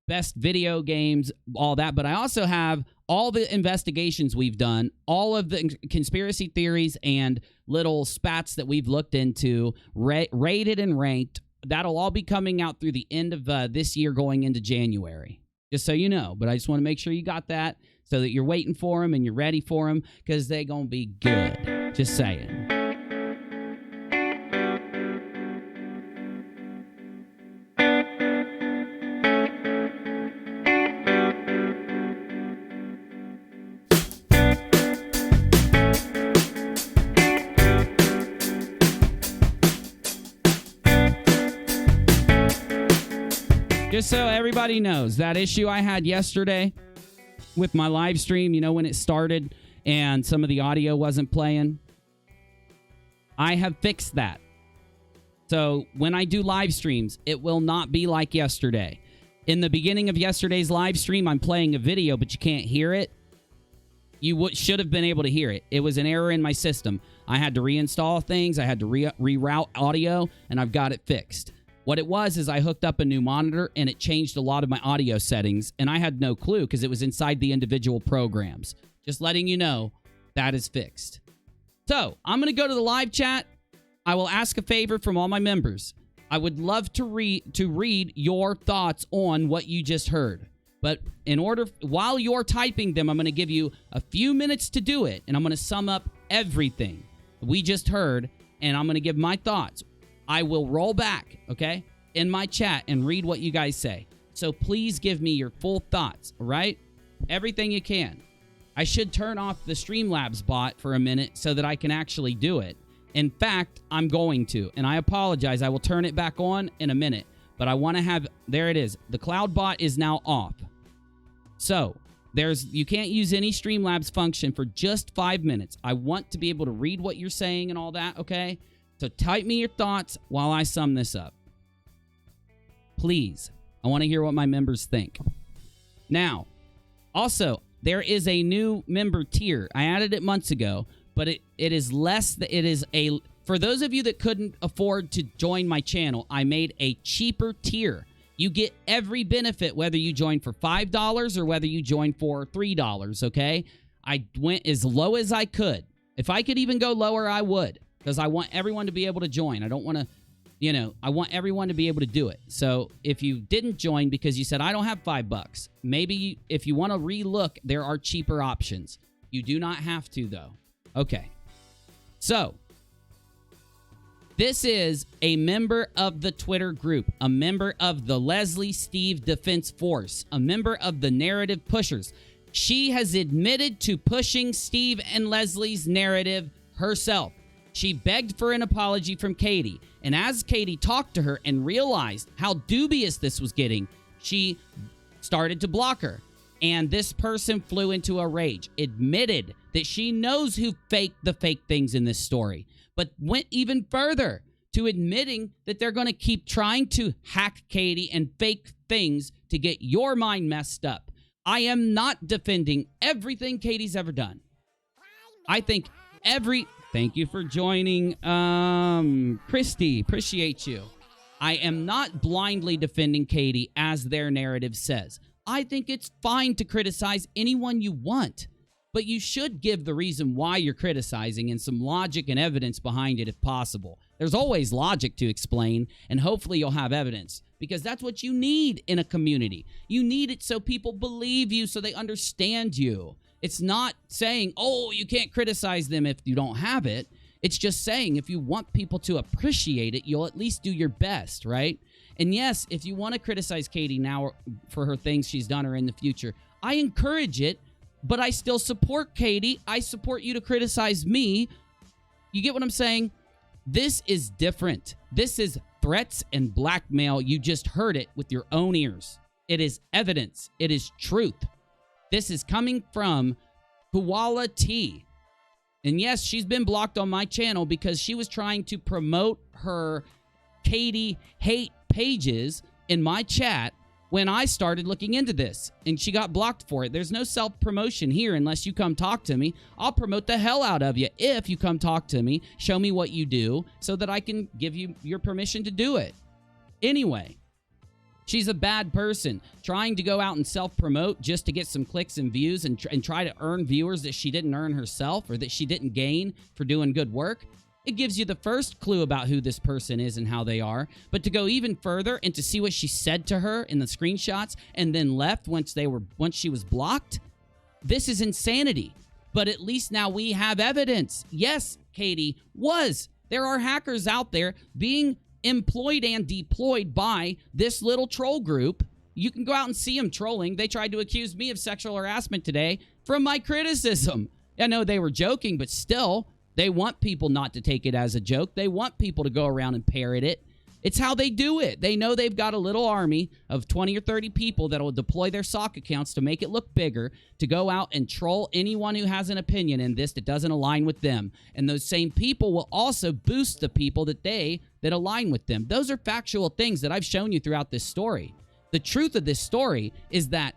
best video games, all that. But I also have all the investigations we've done, all of the conspiracy theories and little spats that we've looked into, rated and ranked. That'll all be coming out through the end of this year going into January. Just so you know. But I just want to make sure you got that so that you're waiting for them and you're ready for them because they're going to be good. Just saying. Just so everybody knows, that issue I had yesterday with my live stream, you know, when it started and some of the audio wasn't playing, I have fixed that. So when I do live streams, it will not be like yesterday. In the beginning of yesterday's live stream, I'm playing a video, but you can't hear it. You should have been able to hear it. It was an error in my system. I had to reinstall things. I had to reroute audio, and I've got it fixed. What it was is I hooked up a new monitor, and it changed a lot of my audio settings, and I had no clue because it was inside the individual programs. Just letting you know, that is fixed. So, I'm going to go to the live chat. I will ask a favor from all my members. I would love to read your thoughts on what you just heard. But while you're typing them, I'm going to give you a few minutes to do it, and I'm going to sum up everything we just heard, and I'm going to give my thoughts. I will roll back, okay, in my chat and read what you guys say. So please give me your full thoughts, all right? Everything you can. I should turn off the Streamlabs bot for a minute so that I can actually do it. In fact, I'm going to, and I apologize. I will turn it back on in a minute, but I want to have, there it is. The cloud bot is now off. So you can't use any Streamlabs function for just 5 minutes. I want to be able to read what you're saying and all that, okay? So type me your thoughts while I sum this up. Please. I want to hear what my members think. Now, also, there is a new member tier. I added it months ago, but it is less. For those of you that couldn't afford to join my channel, I made a cheaper tier. You get every benefit, whether you join for $5 or whether you join for $3, okay? I went as low as I could. If I could even go lower, I would. Because I want everyone to be able to join. I don't want to You know, I want everyone to be able to do it. So if you didn't join because you said, I don't have $5, maybe if you want to relook, there are cheaper options. You do not have to, though. Okay. So this is a member of the Twitter group, a member of the Leslie Steve Defense Force, a member of the Narrative Pushers. She has admitted to pushing Steve and Leslie's narrative herself. She begged for an apology from Katie, and as Katie talked to her and realized how dubious this was getting, she started to block her. And this person flew into a rage, admitted that she knows who faked the fake things in this story, but went even further to admitting that they're going to keep trying to hack Katie and fake things to get your mind messed up. I am not defending everything Katie's ever done. I think Thank you for joining, Christy. Appreciate you. I am not blindly defending Katie as their narrative says. I think it's fine to criticize anyone you want, but you should give the reason why you're criticizing and some logic and evidence behind it if possible. There's always logic to explain, and hopefully you'll have evidence, because that's what you need in a community. You need it so people believe you, so they understand you. It's not saying, oh, you can't criticize them if you don't have it. It's just saying if you want people to appreciate it, you'll at least do your best, right? And yes, if you want to criticize Katie now for her things she's done or in the future, I encourage it, but I still support Katie. I support you to criticize me. You get what I'm saying? This is different. This is threats and blackmail. You just heard it with your own ears. It is evidence. It is truth. This is coming from Koala T. And yes, she's been blocked on my channel because she was trying to promote her Katie hate pages in my chat when I started looking into this. And she got blocked for it. There's no self-promotion here unless you come talk to me. I'll promote the hell out of you if you come talk to me, show me what you do, so that I can give you your permission to do it. Anyway. She's a bad person trying to go out and self-promote just to get some clicks and views and try to earn viewers that she didn't earn herself or that she didn't gain for doing good work. It gives you the first clue about who this person is and how they are. But to go even further and to see what she said to her in the screenshots and then left once she was blocked, this is insanity. But at least now we have evidence. Yes, Katie was. There are hackers out there being employed and deployed by this little troll group. You can go out and see them trolling. They tried to accuse me of sexual harassment today from my criticism. I know they were joking, but still, they want people not to take it as a joke. They want people to go around and parrot it. It's how they do it. They know they've got a little army of 20 or 30 people that will deploy their sock accounts to make it look bigger, to go out and troll anyone who has an opinion in this that doesn't align with them. And those same people will also boost the people that align with them. Those are factual things that I've shown you throughout this story. The truth of this story is that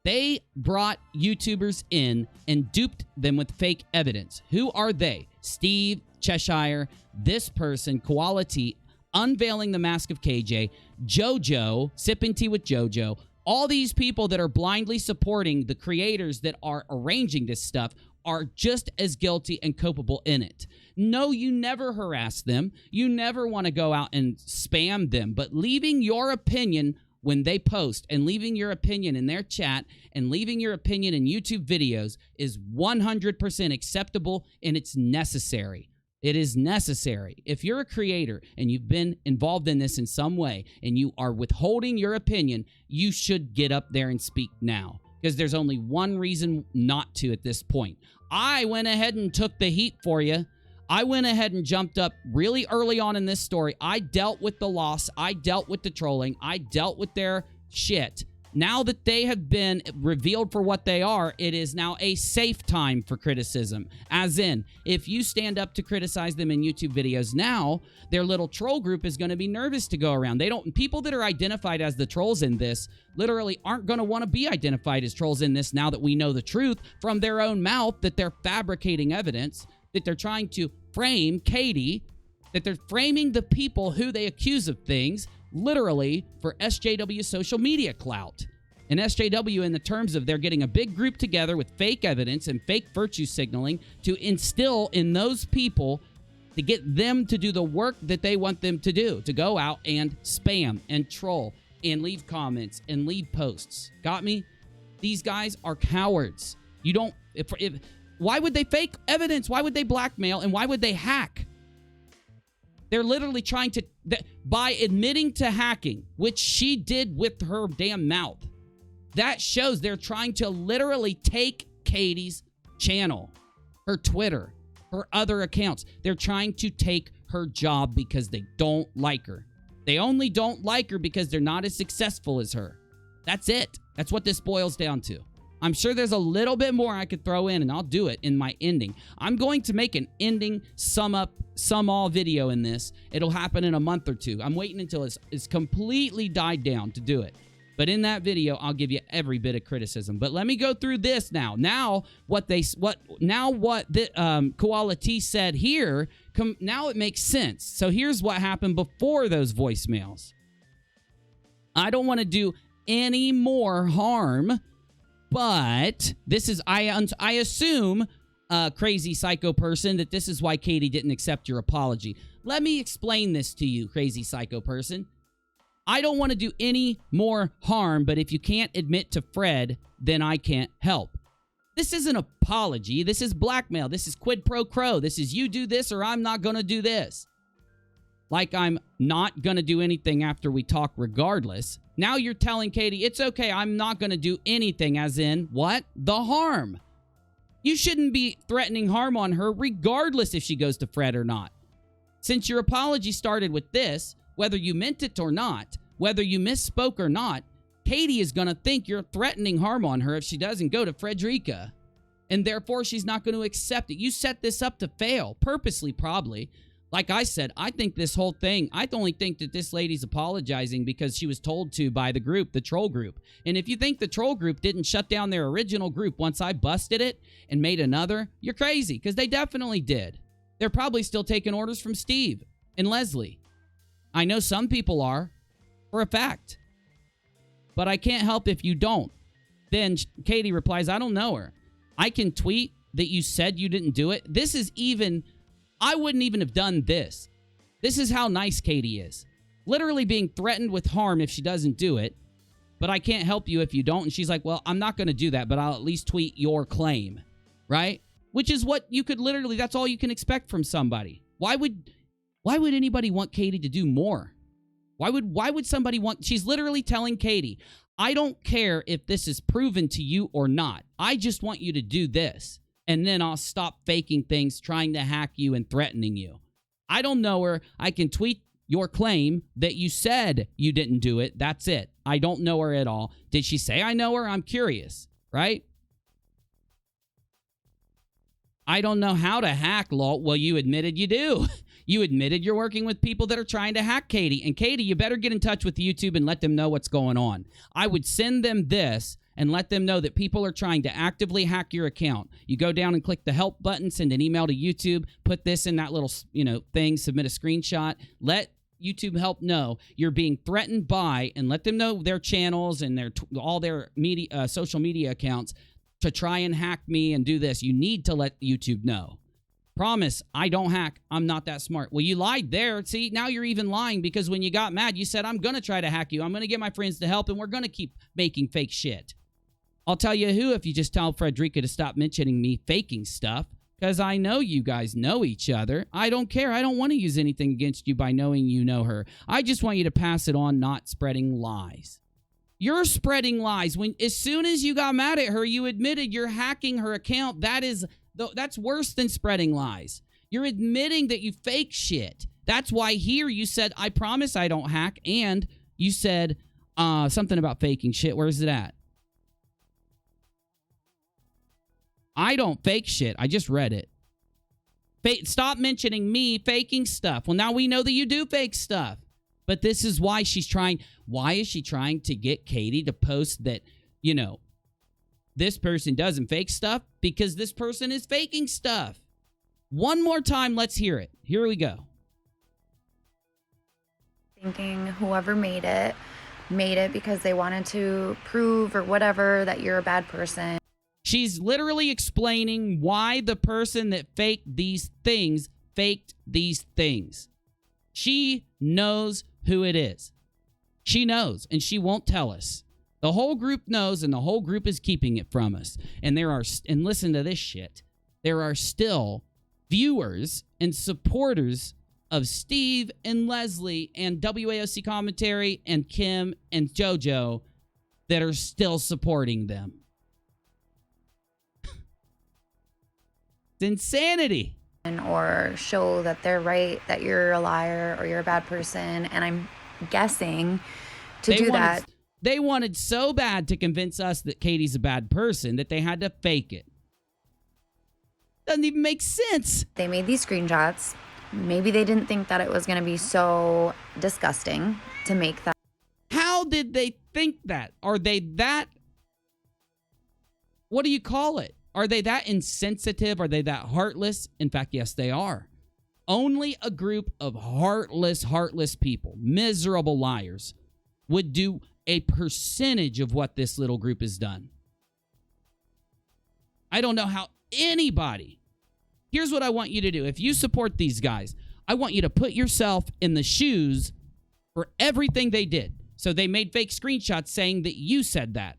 they brought YouTubers in and duped them with fake evidence. Who are they? Steve, Cheshire, this person, Quality, Unveiling the Mask of KJ, JoJo, Sipping Tea with JoJo, all these people that are blindly supporting the creators that are arranging this stuff are just as guilty and culpable in it. No, you never harass them. You never want to go out and spam them, but leaving your opinion when they post and leaving your opinion in their chat and leaving your opinion in YouTube videos is 100% acceptable, and it's necessary. It is necessary. If you're a creator and you've been involved in this in some way and you are withholding your opinion, you should get up there and speak now, because there's only one reason not to at this point. I went ahead and took the heat for you. I went ahead and jumped up really early on in this story. I dealt with the loss. I dealt with the trolling. I dealt with their shit. Now that they have been revealed for what they are, it is now a safe time for criticism. As in, if you stand up to criticize them in YouTube videos now, their little troll group is going to be nervous to go around. People that are identified as the trolls in this literally aren't going to want to be identified as trolls in this now that we know the truth from their own mouth, that they're fabricating evidence, that they're trying to frame Katie, that they're framing the people who they accuse of things, literally for SJW social media clout. And SJW in the terms of they're getting a big group together with fake evidence and fake virtue signaling to instill in those people to get them to do the work that they want them to do, to go out and spam and troll and leave comments and leave posts. Got me? These guys are cowards. You don't... why would they fake evidence? Why would they blackmail? And why would they hack? They're literally trying to... by admitting to hacking, which she did with her damn mouth, that shows they're trying to literally take Katie's channel, her Twitter, her other accounts. They're trying to take her job because they don't like her. They only don't like her because they're not as successful as her. That's it. That's what this boils down to. I'm sure there's a little bit more I could throw in, and I'll do it in my ending. I'm going to make an ending sum all video in this. It'll happen in a month or two. I'm waiting until it's completely died down to do it. But in that video, I'll give you every bit of criticism. But let me go through this now. Now what Koala T said here, now it makes sense. So here's what happened before those voicemails. I don't want to do any more harm, but this is, I assume, crazy psycho person, that this is why Katie didn't accept your apology. Let me explain this to you, crazy psycho person. I don't want to do any more harm, but if you can't admit to Fred, then I can't help. This is an apology. This is blackmail. This is quid pro quo. This is you do this or I'm not going to do this. Like I'm not going to do anything after we talk regardless. Now you're telling Katie, it's okay, I'm not going to do anything, as in, what? The harm. You shouldn't be threatening harm on her regardless if she goes to Fred or not. Since your apology started with this, whether you meant it or not, whether you misspoke or not, Katie is going to think you're threatening harm on her if she doesn't go to Frederica. And therefore, she's not going to accept it. You set this up to fail, purposely probably. Like I said, I think this whole thing, I only think that this lady's apologizing because she was told to by the group, the troll group. And if you think the troll group didn't shut down their original group once I busted it and made another, you're crazy, because they definitely did. They're probably still taking orders from Steve and Leslie. I know some people are, for a fact. But I can't help if you don't. Then Katie replies, I don't know her. I can tweet that you said you didn't do it. This is even... I wouldn't even have done this. This is how nice Katie is. Literally being threatened with harm if she doesn't do it. But I can't help you if you don't. And she's like, well, I'm not going to do that, but I'll at least tweet your claim. Right? Which is what you could literally... That's all you can expect from somebody. Why would anybody want Katie to do more? Why would somebody want... She's literally telling Katie, I don't care if this is proven to you or not. I just want you to do this. And then I'll stop faking things, trying to hack you and threatening you. I don't know her. I can tweet your claim that you said you didn't do it. That's it. I don't know her at all. Did she say I know her? I'm curious, right? I don't know how to hack, lol. Well, you admitted you do. You admitted you're working with people that are trying to hack Katie. And Katie, you better get in touch with YouTube and let them know what's going on. I would send them this and let them know that people are trying to actively hack your account. You go down and click the help button, send an email to YouTube, put this in that little, thing, submit a screenshot, let YouTube help know you're being threatened by, and let them know their channels and all their media, social media accounts to try and hack me and do this. You need to let YouTube know. Promise, I don't hack. I'm not that smart. Well, you lied there. See, now you're even lying because when you got mad, you said, I'm going to try to hack you. I'm going to get my friends to help, and we're going to keep making fake shit. I'll tell you who if you just tell Frederica to stop mentioning me faking stuff, because I know you guys know each other. I don't care. I don't want to use anything against you by knowing you know her. I just want you to pass it on, not spreading lies. You're spreading lies. As soon as you got mad at her, you admitted you're hacking her account. That's worse than spreading lies. You're admitting that you fake shit. That's why here you said, I promise I don't hack, and you said something about faking shit. Where's it at? I don't fake shit. I just read it. Stop mentioning me faking stuff. Well, now we know that you do fake stuff. But this is why she's trying. Why is she trying to get Katie to post that, this person doesn't fake stuff? Because this person is faking stuff. One more time, let's hear it. Here we go. Thinking whoever made it because they wanted to prove or whatever that you're a bad person. She's literally explaining why the person that faked these things faked these things. She knows who it is. She knows, and she won't tell us. The whole group knows, and the whole group is keeping it from us. And and listen to this shit, there are still viewers and supporters of Steve and Leslie and WAOC Commentary and Kim and JoJo that are still supporting them. It's insanity. Or show that they're right, that you're a liar or you're a bad person. And I'm guessing that. They wanted so bad to convince us that Katie's a bad person that they had to fake it. Doesn't even make sense. They made these screenshots. Maybe they didn't think that it was going to be so disgusting to make that. How did they think that? Are they that... What do you call it? Are they that insensitive? Are they that heartless? In fact, yes, they are. Only a group of heartless people, miserable liars, would do a percentage of what this little group has done. I don't know how anybody... Here's what I want you to do. If you support these guys, I want you to put yourself in the shoes for everything they did. So they made fake screenshots saying that you said that.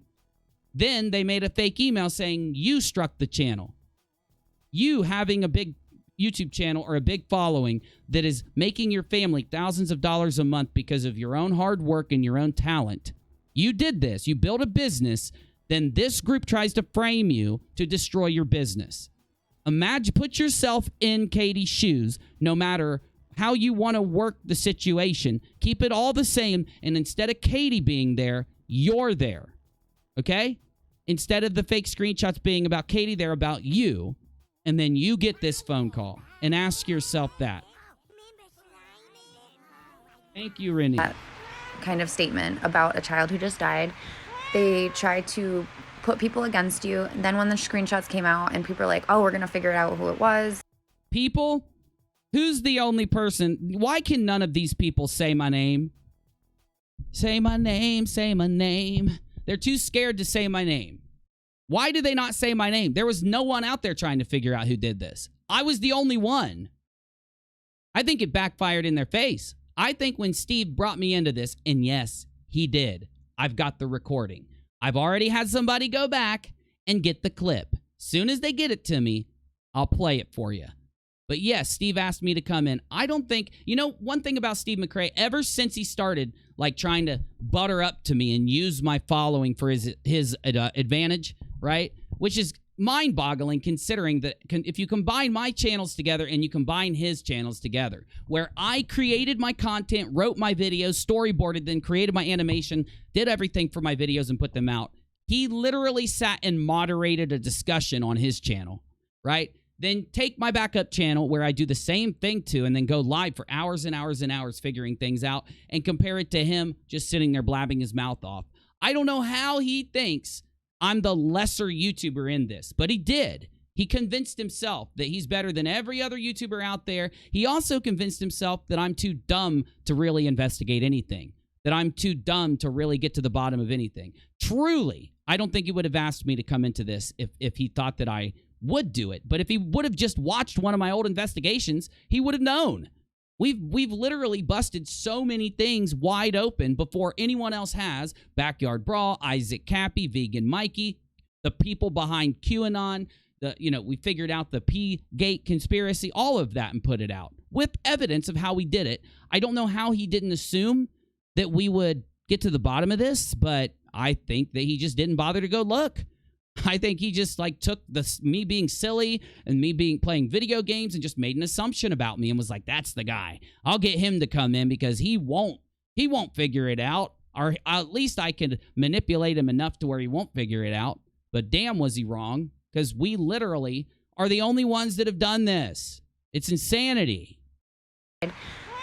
Then they made a fake email saying you struck the channel. You having a big YouTube channel or a big following that is making your family thousands of dollars a month because of your own hard work and your own talent. You did this. You built a business. Then this group tries to frame you to destroy your business. Imagine, put yourself in Katie's shoes, no matter how you want to work the situation. Keep it all the same, and instead of Katie being there, you're there. Okay? Instead of the fake screenshots being about Katie, they're about you. And then you get this phone call and ask yourself that. Thank you, Renee. That kind of statement about a child who just died. They tried to put people against you. And then when the screenshots came out and people were like, oh, we're going to figure out who it was. People? Who's the only person? Why can none of these people say my name? Say my name, say my name. They're too scared to say my name. Why do they not say my name? There was no one out there trying to figure out who did this. I was the only one. I think it backfired in their face. I think when Steve brought me into this, and yes, he did. I've got the recording. I've already had somebody go back and get the clip. Soon as they get it to me, I'll play it for you. But yes, Steve asked me to come in. I don't think, one thing about Steve Mcrae, ever since he started like trying to butter up to me and use my following for his advantage, right? Which is mind-boggling considering that if you combine my channels together and you combine his channels together, where I created my content, wrote my videos, storyboarded, then created my animation, did everything for my videos and put them out. He literally sat and moderated a discussion on his channel, right? Then take my backup channel where I do the same thing to and then go live for hours and hours and hours figuring things out and compare it to him just sitting there blabbing his mouth off. I don't know how he thinks I'm the lesser YouTuber in this, but he did. He convinced himself that he's better than every other YouTuber out there. He also convinced himself that I'm too dumb to really investigate anything, that I'm too dumb to really get to the bottom of anything. Truly, I don't think he would have asked me to come into this if he thought that I would do it. But if he would have just watched one of my old investigations, he would have known. We've literally busted so many things wide open before anyone else has. Backyard Brawl, Isaac Cappy, Vegan Mikey, the people behind QAnon, we figured out the P-Gate conspiracy, all of that, and put it out with evidence of how we did it. I don't know how he didn't assume that we would get to the bottom of this, but I think that he just didn't bother to go look. I think he just took me being silly and me playing video games and just made an assumption about me and was like, that's the guy. I'll get him to come in because he won't figure it out. Or at least I can manipulate him enough to where he won't figure it out. But damn, was he wrong, because we literally are the only ones that have done this. It's insanity.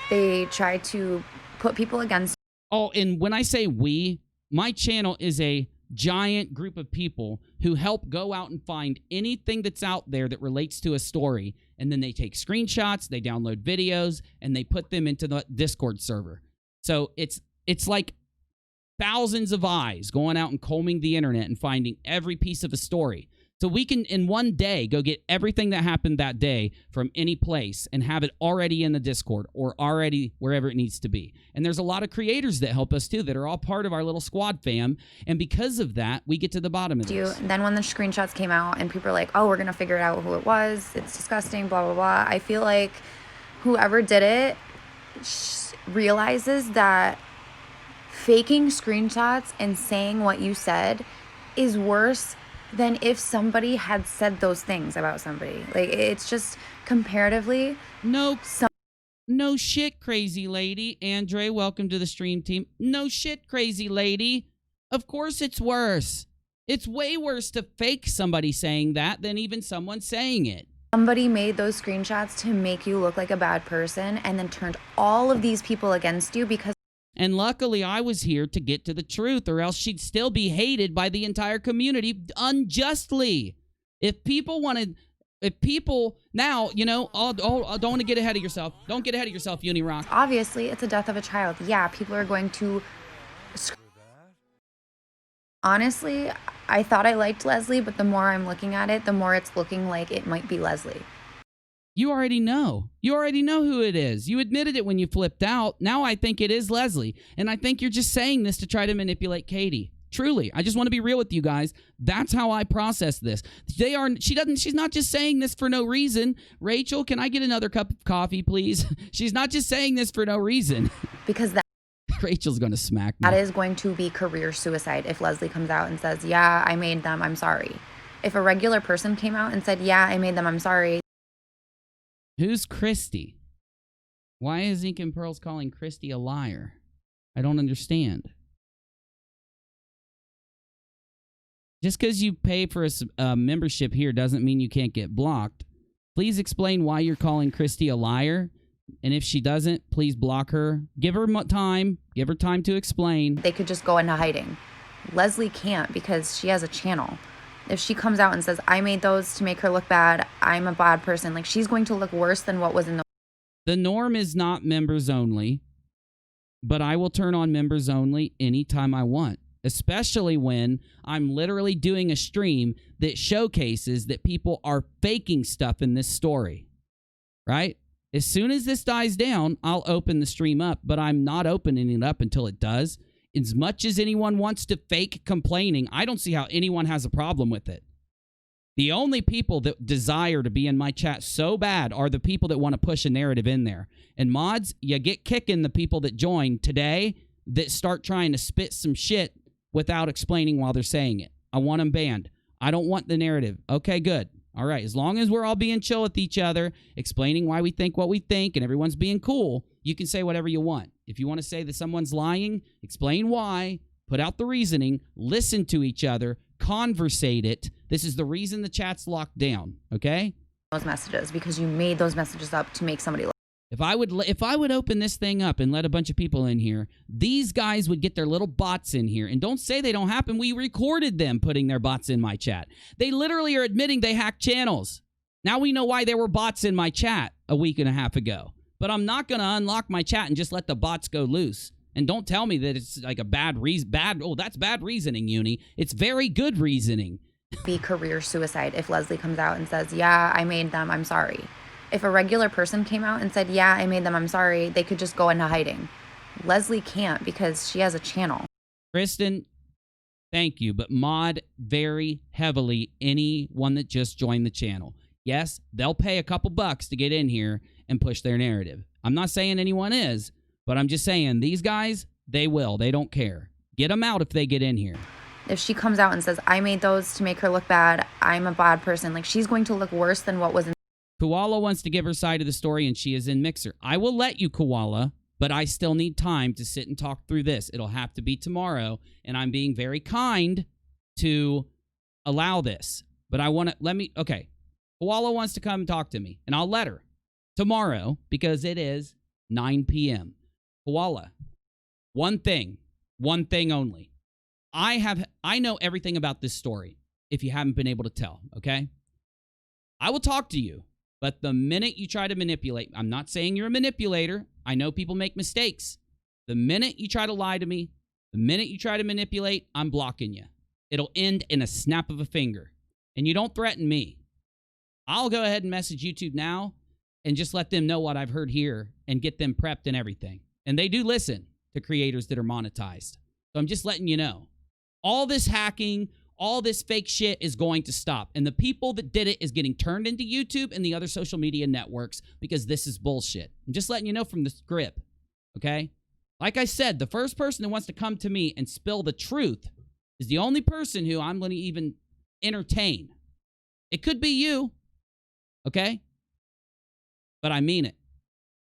They tried to put people against. Oh, and when I say we, my channel is a giant group of people who help go out and find anything that's out there that relates to a story, and then they take screenshots, they download videos, and they put them into the Discord server. So it's like thousands of eyes going out and combing the internet and finding every piece of a story. So we can, in one day, go get everything that happened that day from any place and have it already in the Discord or already wherever it needs to be. And there's a lot of creators that help us, too, that are all part of our little squad fam. And because of that, we get to the bottom of this. Then when the screenshots came out and people are like, oh, we're going to figure out who it was. It's disgusting, blah, blah, blah. I feel like whoever did it realizes that faking screenshots and saying what you said is worse than if somebody had said those things about somebody. Like, it's just comparatively. No shit, crazy lady. Andre, welcome to the stream team. No shit, crazy lady. Of course it's worse. It's way worse to fake somebody saying that than even someone saying it. Somebody made those screenshots to make you look like a bad person and then turned all of these people against you because. And luckily, I was here to get to the truth, or else she'd still be hated by the entire community unjustly. If people now, you know, don't want to get ahead of yourself. Don't get ahead of yourself, UNIRock. Obviously, it's a death of a child. Yeah, people are going to. Honestly, I thought I liked Leslie, but the more I'm looking at it, the more it's looking like it might be Leslie. You already know. You already know who it is. You admitted it when you flipped out. Now I think it is Leslie. And I think you're just saying this to try to manipulate Katie. Truly. I just want to be real with you guys. That's how I process this. She's not just saying this for no reason. Rachel, can I get another cup of coffee, please? She's not just saying this for no reason. Because that Rachel's going to smack me. That is going to be career suicide if Leslie comes out and says, yeah, I made them, I'm sorry. If a regular person came out and said, yeah, I made them, I'm sorry. Who's Christy? Why is Ink and Pearls calling Christy a liar? I don't understand. Just because you pay for a membership here doesn't mean you can't get blocked. Please explain why you're calling Christy a liar. And if she doesn't, please block her. Give her time. Give her time to explain. They could just go into hiding. Leslie can't because she has a channel. If she comes out and says, I made those to make her look bad, I'm a bad person, like, she's going to look worse than what was in the... The norm is not members only, but I will turn on members only anytime I want, especially when I'm literally doing a stream that showcases that people are faking stuff in this story, right? As soon as this dies down, I'll open the stream up, but I'm not opening it up until it does. As much as anyone wants to fake complaining, I don't see how anyone has a problem with it. The only people that desire to be in my chat so bad are the people that want to push a narrative in there. And mods, you get kicking the people that join today that start trying to spit some shit without explaining while they're saying it. I want them banned. I don't want the narrative. Okay, good. All right, as long as we're all being chill with each other, explaining why we think what we think, and everyone's being cool, you can say whatever you want. If you want to say that someone's lying, explain why, put out the reasoning, listen to each other, conversate it. This is the reason the chat's locked down, okay? Those messages, because you made those messages up to make somebody look. If I would open this thing up and let a bunch of people in here, these guys would get their little bots in here. And don't say they don't happen. We recorded them putting their bots in my chat. They literally are admitting they hacked channels. Now we know why there were bots in my chat a week and a half ago. But I'm not going to unlock my chat and just let the bots go loose. And don't tell me that it's like a that's bad reasoning, Uni. It's very good reasoning. Be career suicide if Leslie comes out and says, yeah, I made them, I'm sorry. If a regular person came out and said, yeah, I made them, I'm sorry, they could just go into hiding. Leslie can't because she has a channel. Kristen, thank you, but mod very heavily anyone that just joined the channel. Yes, they'll pay a couple bucks to get in here and push their narrative. I'm not saying anyone is, but I'm just saying these guys, they will. They don't care. Get them out if they get in here. If she comes out and says, I made those to make her look bad, I'm a bad person, like, she's going to look worse than what was in. Koala wants to give her side of the story, and she is in Mixer. I will let you, Koala, but I still need time to sit and talk through this. It'll have to be tomorrow, and I'm being very kind to allow this. But I want to, okay. Koala wants to come talk to me, and I'll let her tomorrow because it is 9 p.m. Koala, one thing only. I know everything about this story if you haven't been able to tell, okay? I will talk to you. But the minute you try to manipulate, I'm not saying you're a manipulator. I know people make mistakes. The minute you try to lie to me, the minute you try to manipulate, I'm blocking you. It'll end in a snap of a finger. and you don't threaten me, I'll go ahead and message YouTube now and just let them know what I've heard here and get them prepped and everything. And they do listen to creators that are monetized. So I'm just letting you know. All this hacking, all this fake shit is going to stop. And the people that did it is getting turned into YouTube and the other social media networks because this is bullshit. I'm just letting you know from the script, okay? Like I said, the first person who wants to come to me and spill the truth is the only person who I'm going to even entertain. It could be you, okay? But I mean it.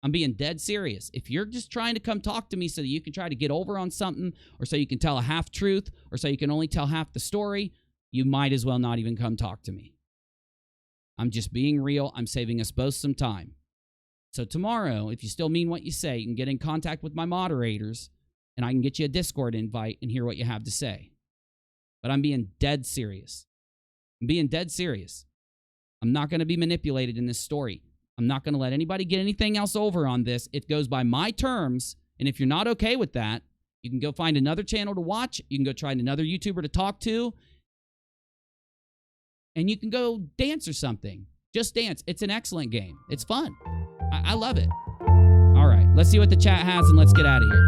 I'm being dead serious. If you're just trying to come talk to me so that you can try to get over on something, or so you can tell a half truth, or so you can only tell half the story, you might as well not even come talk to me. I'm just being real. I'm saving us both some time. So tomorrow, if you still mean what you say, you can get in contact with my moderators, and I can get you a Discord invite and hear what you have to say. But I'm being dead serious. I'm being dead serious. I'm not going to be manipulated in this story. I'm not going to let anybody get anything else over on this. It goes by my terms, and if you're not okay with that, you can go find another channel to watch. You can go try another YouTuber to talk to, and you can go dance or something. Just dance. It's an excellent game. It's fun. I love it. All right, let's see what the chat has, and let's get out of here.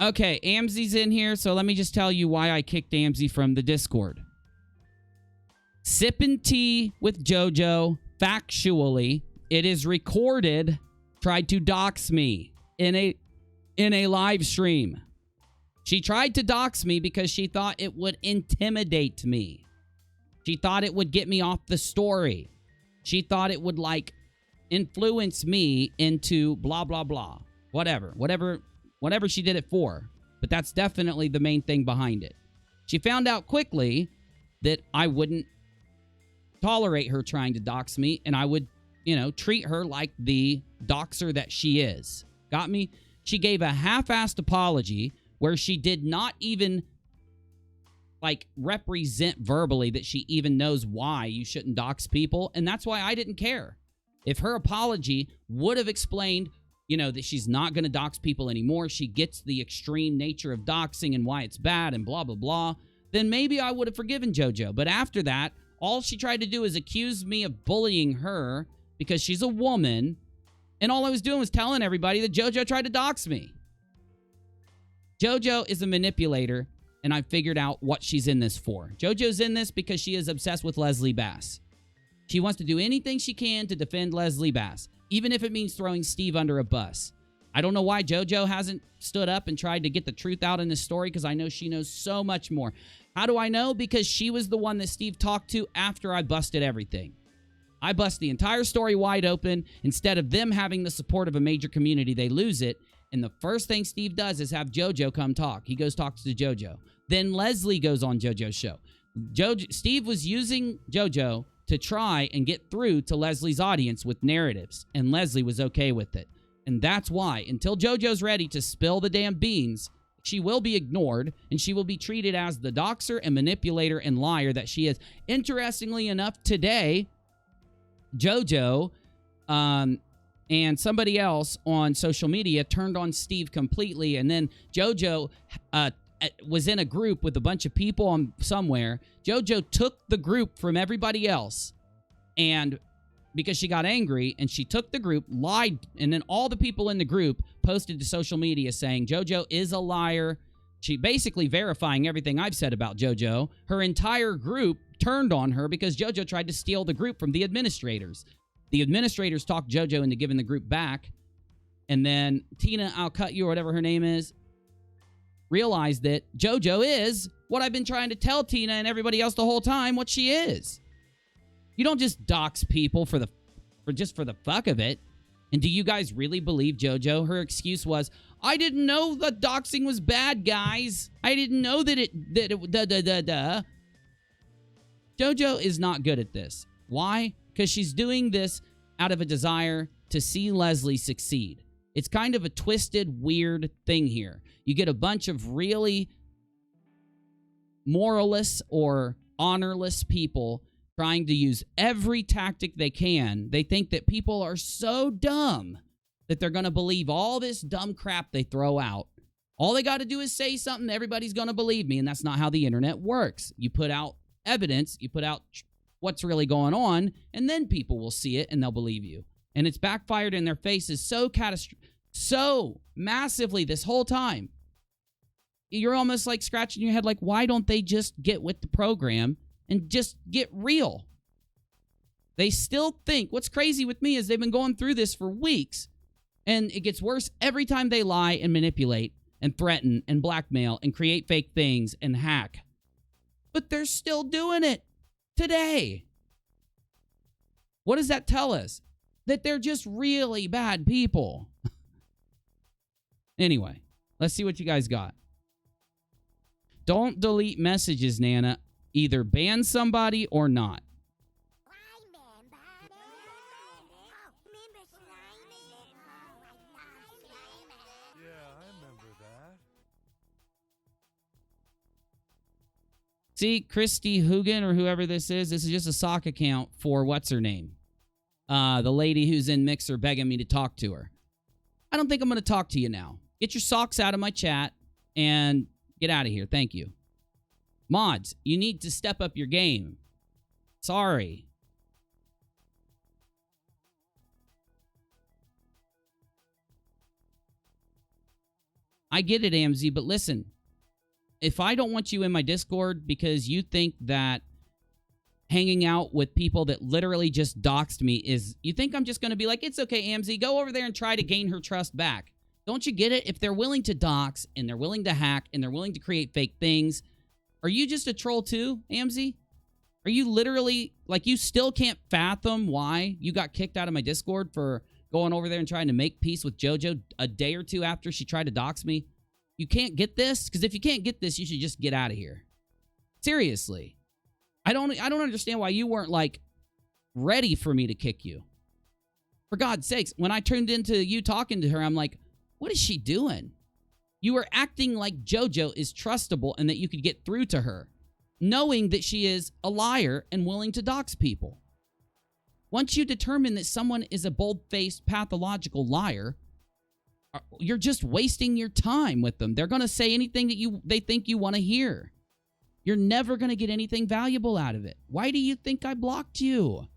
Okay, Amzy's in here, so let me just tell you why I kicked Amzy from the Discord. Sippin' tea with JoJo, factually, it is recorded, tried to dox me in a live stream. She tried to dox me because she thought it would intimidate me. She thought it would get me off the story. She thought it would, like, influence me into blah, blah, blah. Whatever she did it for. But that's definitely the main thing behind it. She found out quickly that I wouldn't tolerate her trying to dox me, and I would, treat her like the doxer that she is. Got me? She gave a half-assed apology where she did not even, represent verbally that she even knows why you shouldn't dox people, and that's why I didn't care. If her apology would have explained that she's not going to dox people anymore, she gets the extreme nature of doxing and why it's bad and blah, blah, blah, then maybe I would have forgiven JoJo. But after that, all she tried to do is accuse me of bullying her because she's a woman, and all I was doing was telling everybody that JoJo tried to dox me. JoJo is a manipulator, and I figured out what she's in this for. JoJo's in this because she is obsessed with Leslie Bass. She wants to do anything she can to defend Leslie Bass, even if it means throwing Steve under a bus. I don't know why JoJo hasn't stood up and tried to get the truth out in this story, because I know she knows so much more. How do I know? Because she was the one that Steve talked to after I busted everything. I bust the entire story wide open. Instead of them having the support of a major community, they lose it. And the first thing Steve does is have JoJo come talk. He goes talks to JoJo. Then Leslie goes on JoJo's show. Steve was using JoJo to try and get through to Leslie's audience with narratives, and Leslie was okay with it. And that's why, until JoJo's ready to spill the damn beans, she will be ignored, and she will be treated as the doxer and manipulator and liar that she is. Interestingly enough, today, JoJo and somebody else on social media turned on Steve completely, and then JoJo was in a group with a bunch of people on somewhere. JoJo took the group from everybody else, and because she got angry, and she took the group, lied, and then all the people in the group posted to social media saying JoJo is a liar. She basically verifying everything I've said about JoJo. Her entire group turned on her because JoJo tried to steal the group from the administrators. The administrators talked JoJo into giving the group back, and then Tina, I'll cut you, or whatever her name is, realized that JoJo is what I've been trying to tell Tina and everybody else the whole time, what she is. You don't just dox people for just for the fuck of it. And do you guys really believe JoJo? Her excuse was, I didn't know that doxing was bad, guys. I didn't know that it JoJo is not good at this. Why? Because she's doing this out of a desire to see Leslie succeed. It's kind of a twisted, weird thing here. You get a bunch of really moralists or honorless people trying to use every tactic they can. They think that people are so dumb that they're going to believe all this dumb crap they throw out. All they got to do is say something, everybody's going to believe me, and that's not how the internet works. You put out evidence, you put out what's really going on, and then people will see it and they'll believe you. And it's backfired in their faces so massively this whole time. You're almost like scratching your head like, why don't they just get with the program and just get real? They still think, what's crazy with me is they've been going through this for weeks, and it gets worse every time they lie and manipulate and threaten and blackmail and create fake things and hack. But they're still doing it today. What does that tell us? That they're just really bad people. Anyway, let's see what you guys got. Don't delete messages, Nana. Either ban somebody or not. See, Christy Hugan or whoever this is just a sock account for what's her name? The lady who's in Mixer begging me to talk to her. I don't think I'm going to talk to you now. Get your socks out of my chat and get out of here. Thank you. Mods, you need to step up your game. Sorry. I get it, AMZ, but listen. If I don't want you in my Discord because you think that hanging out with people that literally just doxed me is... You think I'm just going to be like, it's okay, AMZ, go over there and try to gain her trust back. Don't you get it? If they're willing to dox and they're willing to hack and they're willing to create fake things, are you just a troll too, AMZ? Are you literally... Like, you still can't fathom why you got kicked out of my Discord for going over there and trying to make peace with JoJo a day or two after she tried to dox me? You can't get this? Because if you can't get this, you should just get out of here. Seriously. I don't understand why you weren't, like, ready for me to kick you. For God's sakes, when I turned into you talking to her, I'm like, what is she doing? You were acting like JoJo is trustable and that you could get through to her, knowing that she is a liar and willing to dox people. Once you determine that someone is a bold-faced, pathological liar, you're just wasting your time with them. They're going to say anything that they think you want to hear. You're never going to get anything valuable out of it. Why do you think I blocked you?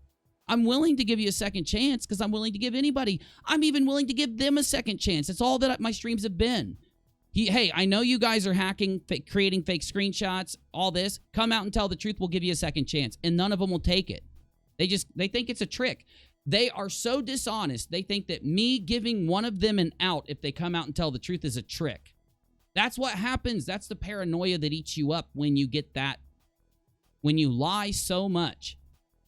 I'm willing to give you a second chance because I'm willing to give anybody. I'm even willing to give them a second chance. That's all that my streams have been. Hey, I know you guys are hacking, creating fake screenshots, all this. Come out and tell the truth. We'll give you a second chance. And none of them will take it. They think it's a trick. They are so dishonest, they think that me giving one of them an out if they come out and tell the truth is a trick. That's what happens. That's the paranoia that eats you up when you get that. When you lie so much,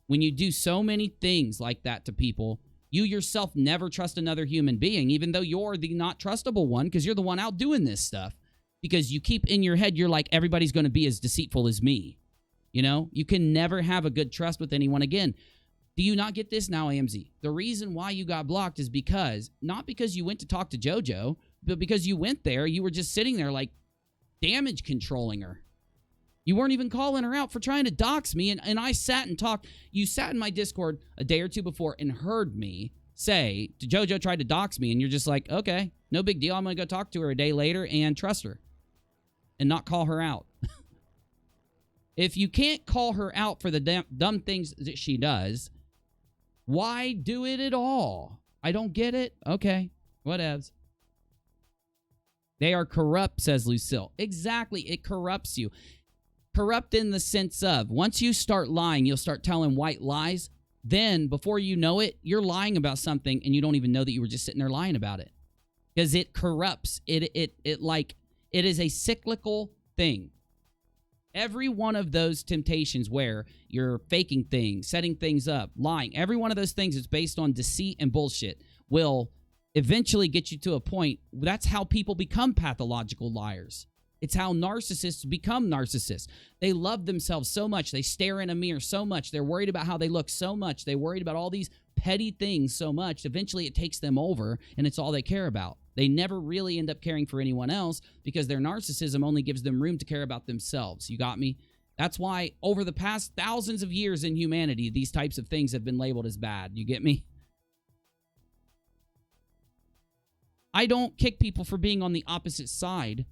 when you do so many things like that to people, you yourself never trust another human being, even though you're the not trustable one because you're the one out doing this stuff. Because you keep in your head, you're like, everybody's going to be as deceitful as me. You know, you can never have a good trust with anyone again. Do you not get this now, AMZ? The reason why you got blocked is not because you went to talk to JoJo, but because you went there, you were just sitting there like damage controlling her. You weren't even calling her out for trying to dox me, and I sat and talked. You sat in my Discord a day or two before and heard me say, JoJo tried to dox me, and you're just like, okay, no big deal. I'm going to go talk to her a day later and trust her and not call her out. If you can't call her out for the dumb things that she does, why do it at all? I don't get it. Okay, whatevs. They are corrupt, says Lucille. Exactly, it corrupts you. Corrupt in the sense of, once you start lying, you'll start telling white lies. Then, before you know it, you're lying about something, and you don't even know that you were just sitting there lying about it. Because it corrupts. It is a cyclical thing. Every one of those temptations where you're faking things, setting things up, lying, every one of those things is based on deceit and bullshit will eventually get you to a point. That's how people become pathological liars. It's how narcissists become narcissists. They love themselves so much. They stare in a mirror so much. They're worried about how they look so much. They're worried about all these petty things so much. Eventually, it takes them over, and it's all they care about. They never really end up caring for anyone else because their narcissism only gives them room to care about themselves. You got me? That's why over the past thousands of years in humanity, these types of things have been labeled as bad. You get me? I don't kick people for being on the opposite side.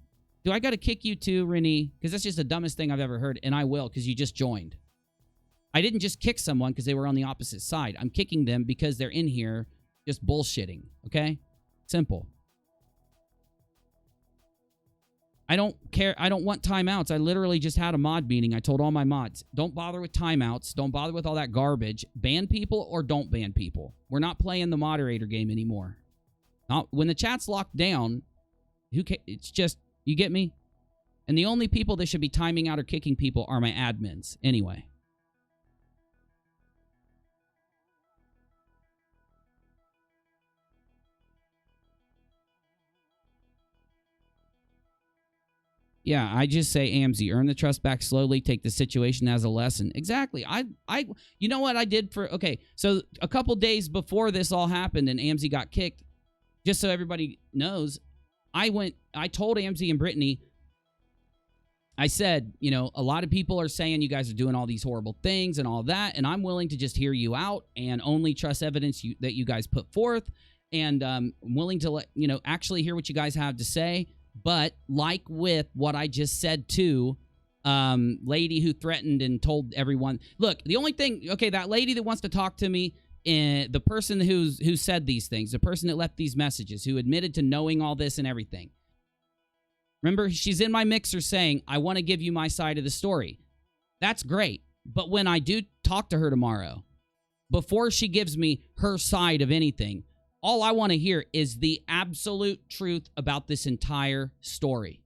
Do I got to kick you too, Renee? Because that's just the dumbest thing I've ever heard, and I will because you just joined. I didn't just kick someone because they were on the opposite side. I'm kicking them because they're in here just bullshitting, okay? Simple. I don't care. I don't want timeouts. I literally just had a mod meeting. I told all my mods, don't bother with timeouts. Don't bother with all that garbage. Ban people or don't ban people. We're not playing the moderator game anymore. Not, when the chat's locked down, it's just, you get me? And the only people that should be timing out or kicking people are my admins. Anyway. Yeah, I just say, Amzi, earn the trust back slowly, take the situation as a lesson. Exactly. You know what I did for, okay, so a couple days before this all happened and Amzi got kicked, just so everybody knows, I told Amzi and Brittany, I said, you know, a lot of people are saying you guys are doing all these horrible things and all that, and I'm willing to just hear you out and only trust evidence that you guys put forth, and I'm willing to let, you know, actually hear what you guys have to say. But like with what I just said to lady who threatened and told everyone, look, the only thing, okay, that lady that wants to talk to me, the person who said these things, the person that left these messages, who admitted to knowing all this and everything. Remember, she's in my mixer saying, I want to give you my side of the story. That's great. But when I do talk to her tomorrow, before she gives me her side of anything, all I want to hear is the absolute truth about this entire story.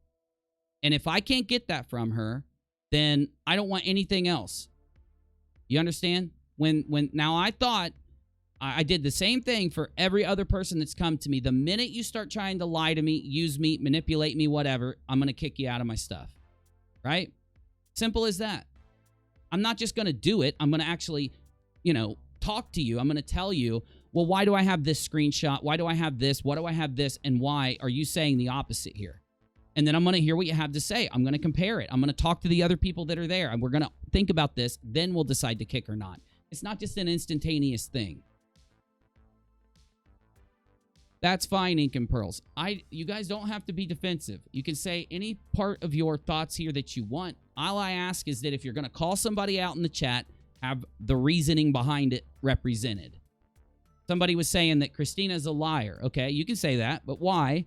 And if I can't get that from her, then I don't want anything else. You understand? Now I thought I did the same thing for every other person that's come to me. The minute you start trying to lie to me, use me, manipulate me, whatever, I'm going to kick you out of my stuff. Right? Simple as that. I'm not just going to do it. I'm going to actually, you know, talk to you. I'm going to tell you, well, why do I have this screenshot? Why do I have this? Why do I have this? And why are you saying the opposite here? And then I'm going to hear what you have to say. I'm going to compare it. I'm going to talk to the other people that are there. And we're going to think about this. Then we'll decide to kick or not. It's not just an instantaneous thing. That's fine, Ink and Pearls. You guys don't have to be defensive. You can say any part of your thoughts here that you want. All I ask is that if you're going to call somebody out in the chat, have the reasoning behind it represented. Somebody was saying that Christina's a liar. Okay, you can say that, but why?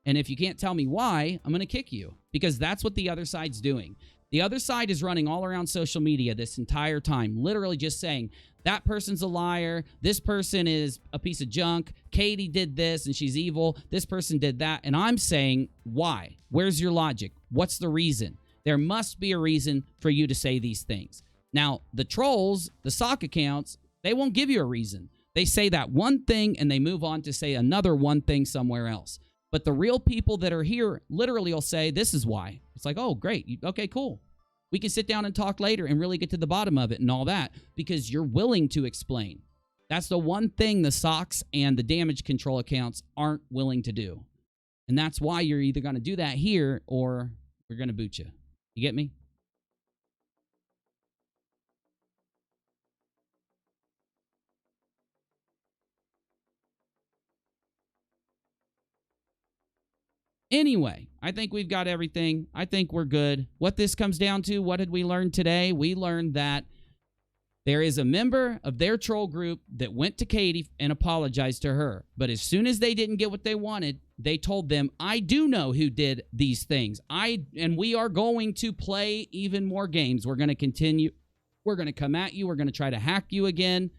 And if you can't tell me why, I'm going to kick you, because that's what the other side's doing. The other side is running all around social media this entire time, literally just saying, that person's a liar, this person is a piece of junk, Katie did this and she's evil, this person did that, and I'm saying, why? Where's your logic? What's the reason? There must be a reason for you to say these things. Now, the trolls, the sock accounts, they won't give you a reason. They say that one thing and they move on to say another one thing somewhere else. But the real people that are here literally will say, this is why. It's like, oh, great. Okay, cool. We can sit down and talk later and really get to the bottom of it and all that, because you're willing to explain. That's the one thing the socks and the damage control accounts aren't willing to do. And that's why you're either going to do that here or we're going to boot you. You get me? Anyway, I think we've got everything. I think we're good. What this comes down to, what did we learn today? We learned that there is a member of their troll group that went to Katie and apologized to her. But as soon as they didn't get what they wanted, they told them, I do know who did these things. And we are going to play even more games. We're going to continue. We're going to come at you. We're going to try to hack you again.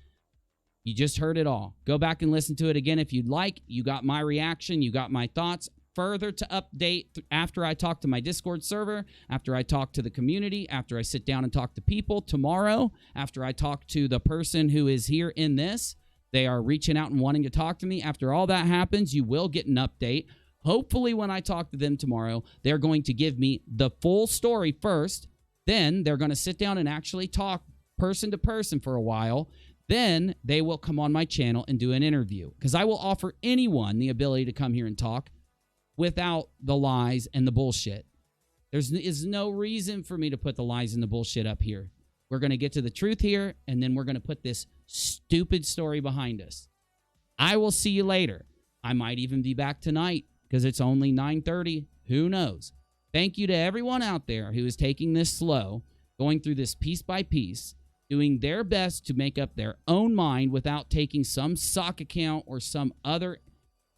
You just heard it all. Go back and listen to it again if you'd like. You got my reaction. You got my thoughts. Further to update after I talk to my Discord server, after I talk to the community, after I sit down and talk to people tomorrow, after I talk to the person who is here in this. They are reaching out and wanting to talk to me. After all that happens, you will get an update. Hopefully when I talk to them tomorrow, they're going to give me the full story first. Then they're going to sit down and actually talk person to person for a while. Then they will come on my channel and do an interview, because I will offer anyone the ability to come here and talk without the lies and the bullshit. There is no reason for me to put the lies and the bullshit up here. We're going to get to the truth here, and then we're going to put this stupid story behind us. I will see you later. I might even be back tonight because it's only 9:30. Who knows? Thank you to everyone out there who is taking this slow, going through this piece by piece, doing their best to make up their own mind without taking some sock account or some other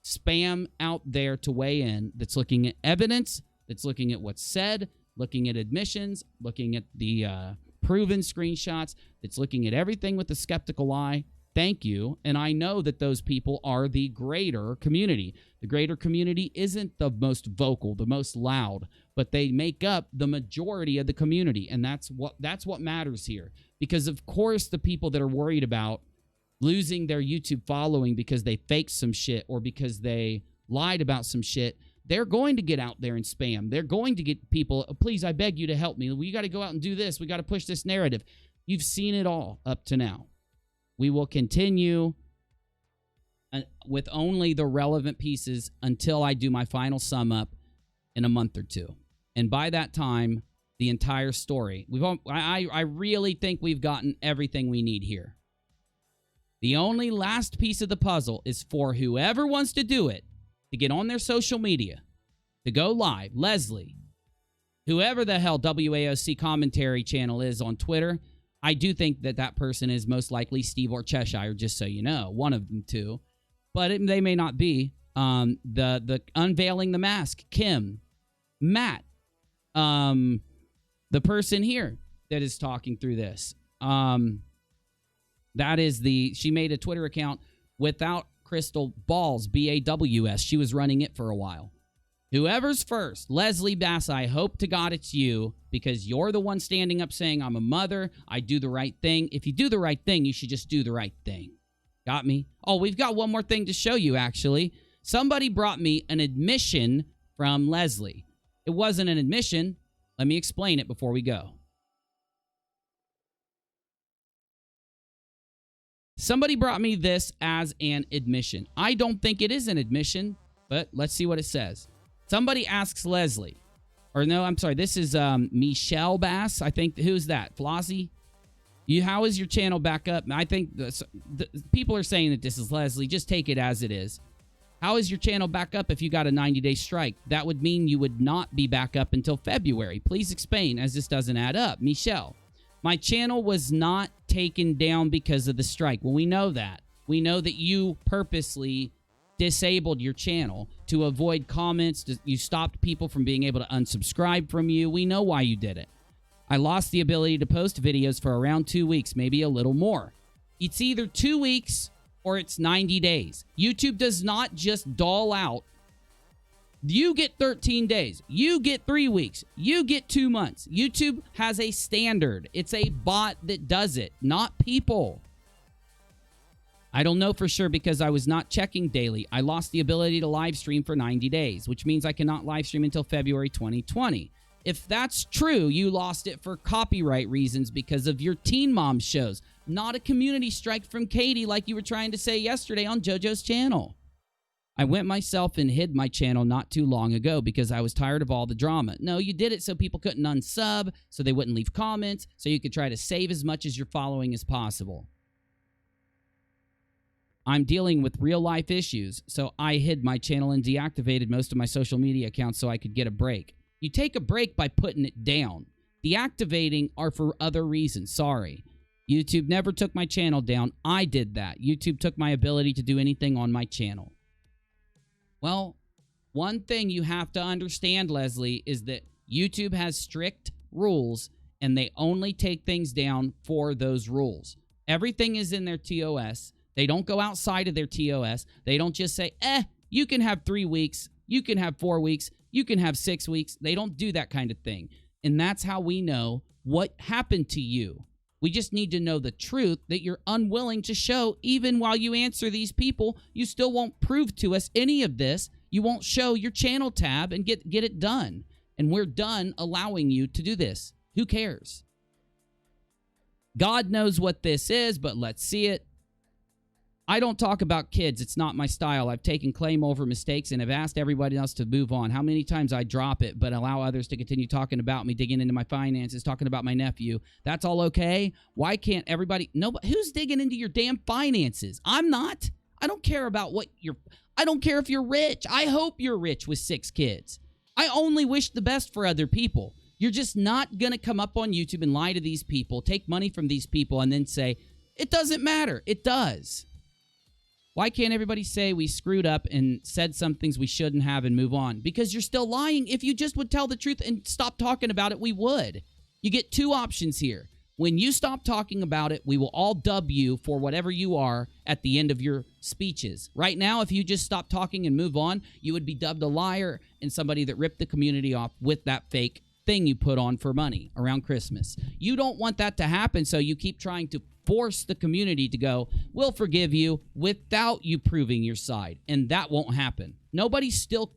spam out there to weigh in, that's looking at evidence, that's looking at what's said, looking at admissions, looking at the proven screenshots, that's looking at everything with a skeptical eye. Thank you. And I know that those people are the greater community. The greater community isn't the most vocal, the most loud, but they make up the majority of the community. And that's what matters here. Because of course the people that are worried about losing their YouTube following because they faked some shit or because they lied about some shit, they're going to get out there and spam. They're going to get people, please, I beg you to help me. We got to go out and do this. We got to push this narrative. You've seen it all up to now. We will continue with only the relevant pieces until I do my final sum up in a month or two. And by that time, the entire story. I really think we've gotten everything we need here. The only last piece of the puzzle is for whoever wants to do it to get on their social media, to go live. Leslie, whoever the hell WAOC commentary channel is on Twitter, I do think that that person is most likely Steve or Cheshire, just so you know. One of them two. But they may not be. The Unveiling the Mask, Kim, Matt, the person here that is talking through this. That is she made a Twitter account without Crystal Balls, BAWS. She was running it for a while. Whoever's first, Leslie Bass, I hope to God it's you, because you're the one standing up saying, I'm a mother, I do the right thing. If you do the right thing, you should just do the right thing. Got me? Oh, we've got one more thing to show you, actually. Somebody brought me an admission from Leslie. It wasn't an admission. Let me explain it before we go. Somebody brought me this as an admission. I don't think it is an admission, but let's see what it says. Somebody asks Leslie, or no, I'm sorry, this is Michelle Bass. I think, who's that? Flossie? How is your channel back up? I think the people are saying that this is Leslie. Just take it as it is. How is your channel back up if you got a 90-day strike? That would mean you would not be back up until February. Please explain, as this doesn't add up. Michelle, my channel was not taken down because of the strike. Well, we know that. We know that you purposely disabled your channel to avoid comments. You stopped people from being able to unsubscribe from you. We know why you did it. I lost the ability to post videos for around 2 weeks, maybe a little more. It's either 2 weeks or it's 90 days. YouTube does not just dole out. You get 13 days. You get 3 weeks. You get 2 months. YouTube has a standard. It's a bot that does it, not people. I don't know for sure because I was not checking daily. I lost the ability to live stream for 90 days, which means I cannot live stream until February 2020. If that's true, you lost it for copyright reasons because of your Teen Mom shows, not a community strike from Katie like you were trying to say yesterday on JoJo's channel. I went myself and hid my channel not too long ago because I was tired of all the drama. No, you did it so people couldn't unsub, so they wouldn't leave comments, so you could try to save as much as your following as possible. I'm dealing with real-life issues, so I hid my channel and deactivated most of my social media accounts so I could get a break. You take a break by putting it down. Deactivating are for other reasons. Sorry. YouTube never took my channel down. I did that. YouTube took my ability to do anything on my channel. Well, one thing you have to understand, Leslie, is that YouTube has strict rules, and they only take things down for those rules. Everything is in their TOS. They don't go outside of their TOS. They don't just say, you can have 3 weeks, you can have 4 weeks, you can have 6 weeks. They don't do that kind of thing. And that's how we know what happened to you. We just need to know the truth that you're unwilling to show. Even while you answer these people, you still won't prove to us any of this. You won't show your channel tab and get it done. And we're done allowing you to do this. Who cares? God knows what this is, but let's see it. I don't talk about kids. It's not my style. I've taken claim over mistakes and have asked everybody else to move on. How many times I drop it, but allow others to continue talking about me, digging into my finances, talking about my nephew. That's all okay? Why can't everybody... Nobody, who's digging into your damn finances? I'm not. I don't care about what you're... I don't care if you're rich. I hope you're rich with 6 kids. I only wish the best for other people. You're just not going to come up on YouTube and lie to these people, take money from these people, and then say, it doesn't matter. It does. Why can't everybody say we screwed up and said some things we shouldn't have and move on? Because you're still lying. If you just would tell the truth and stop talking about it, we would. You get 2 options here. When you stop talking about it, we will all dub you for whatever you are at the end of your speeches. Right now, if you just stop talking and move on, you would be dubbed a liar and somebody that ripped the community off with that fake thing you put on for money around Christmas. You don't want that to happen, so you keep trying to force the community to go, we'll forgive you, without you proving your side. And that won't happen. Nobody's still...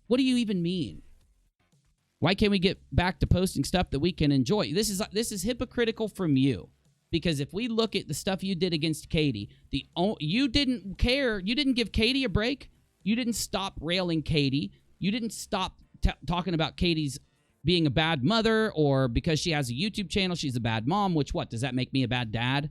What do you even mean? Why can't we get back to posting stuff that we can enjoy? This is hypocritical from you. Because if we look at the stuff you did against Katie, you didn't care. You didn't give Katie a break. You didn't stop railing Katie. You didn't stop talking about Katie's being a bad mother, or because she has a YouTube channel, she's a bad mom, which what? Does that make me a bad dad?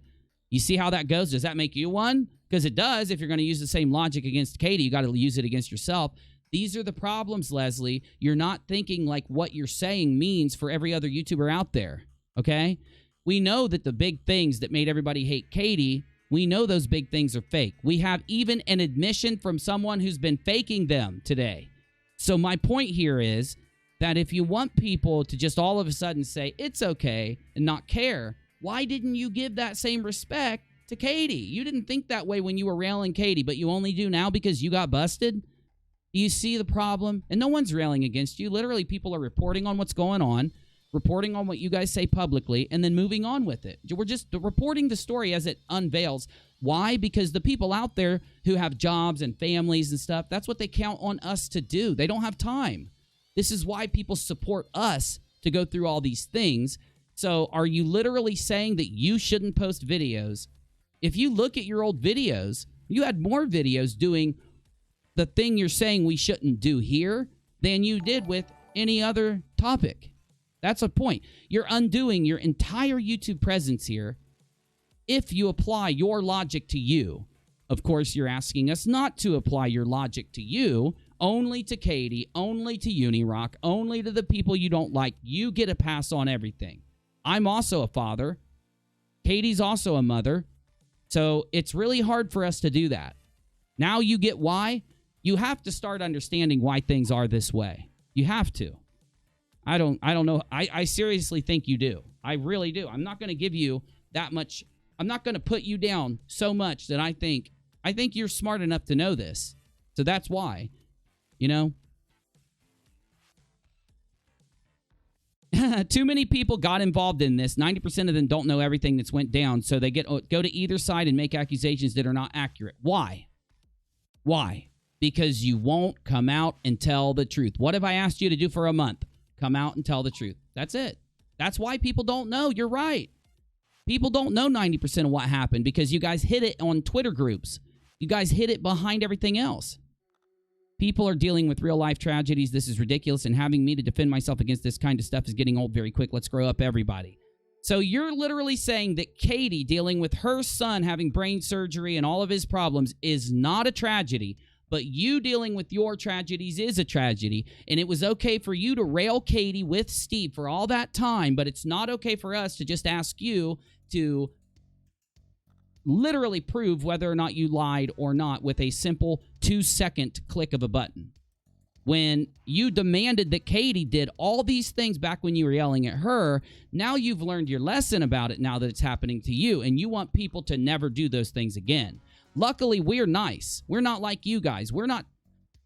You see how that goes? Does that make you one? Because it does. If you're going to use the same logic against Katie, you got to use it against yourself. These are the problems, Leslie. You're not thinking like what you're saying means for every other YouTuber out there, okay? We know that the big things that made everybody hate Katie, we know those big things are fake. We have even an admission from someone who's been faking them today. So my point here is that if you want people to just all of a sudden say, it's okay, and not care, why didn't you give that same respect to Katie? You didn't think that way when you were railing Katie, but you only do now because you got busted? Do you see the problem? And no one's railing against you. Literally, people are reporting on what's going on, reporting on what you guys say publicly, and then moving on with it. We're just reporting the story as it unveils. Why? Because the people out there who have jobs and families and stuff, that's what they count on us to do. They don't have time. This is why people support us to go through all these things. So are you literally saying that you shouldn't post videos? If you look at your old videos, you had more videos doing the thing you're saying we shouldn't do here than you did with any other topic. That's a point. You're undoing your entire YouTube presence here if you apply your logic to you. Of course, you're asking us not to apply your logic to you, only to Katie, only to UNIRock, only to the people you don't like. You get a pass on everything. I'm also a father. Katie's also a mother. So it's really hard for us to do that. Now you get why. You have to start understanding why things are this way. You have to. I don't know. I seriously think you do. I really do. I'm not going to give you that much. I'm not going to put you down so much that I think you're smart enough to know this. So that's why, you know. Too many people got involved in this. 90% of them don't know everything that's went down, so they go to either side and make accusations that are not accurate. Why? Why? Because you won't come out and tell the truth. What have I asked you to do for a month? Come out and tell the truth. That's it. That's why people don't know. You're right. People don't know 90% of what happened because you guys hid it on Twitter groups. You guys hid it behind everything else. People are dealing with real-life tragedies. This is ridiculous, and having me to defend myself against this kind of stuff is getting old very quick. Let's grow up, everybody. So you're literally saying that Katie dealing with her son having brain surgery and all of his problems is not a tragedy, but you dealing with your tragedies is a tragedy, and it was okay for you to rail Katie with Steve for all that time, but it's not okay for us to just ask you to literally prove whether or not you lied or not with a simple 2-second click of a button. When you demanded that Katie did all these things back when you were yelling at her, now you've learned your lesson about it now that it's happening to you, and you want people to never do those things again. Luckily, we're nice. We're not like you guys. We're not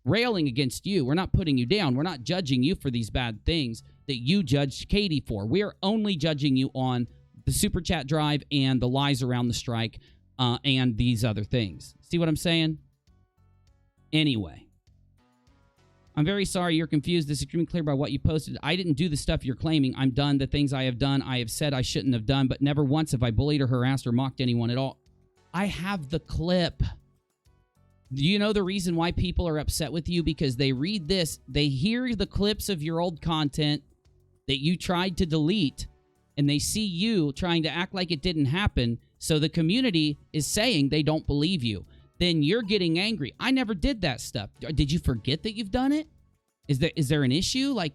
railing against you. We're not putting you down. We're not judging you for these bad things that you judged Katie for. We are only judging you on the Super Chat drive and the lies around the strike and these other things. See what I'm saying? Anyway. I'm very sorry you're confused. This is extremely clear by what you posted. I didn't do the stuff you're claiming. I'm done. The things I have done, I have said I shouldn't have done, but never once have I bullied or harassed or mocked anyone at all. I have the clip. Do you know the reason why people are upset with you? Because they read this, they hear the clips of your old content that you tried to delete, and they see you trying to act like it didn't happen, so the community is saying they don't believe you. Then you're getting angry. I never did that stuff. Did you forget that you've done it? Is there an issue? Like,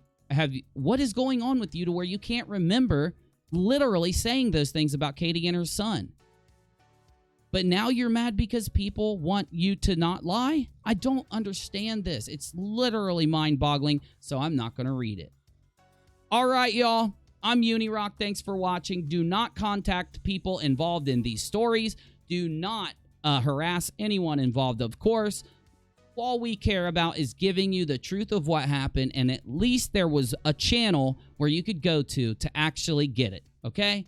what is going on with you to where you can't remember literally saying those things about Katie and her son? But now you're mad because people want you to not lie? I don't understand this. It's literally mind-boggling, so I'm not going to read it. All right, y'all. I'm UNIRock. Thanks for watching. Do not contact people involved in these stories. Do not harass anyone involved, of course. All we care about is giving you the truth of what happened, and at least there was a channel where you could go to actually get it, okay?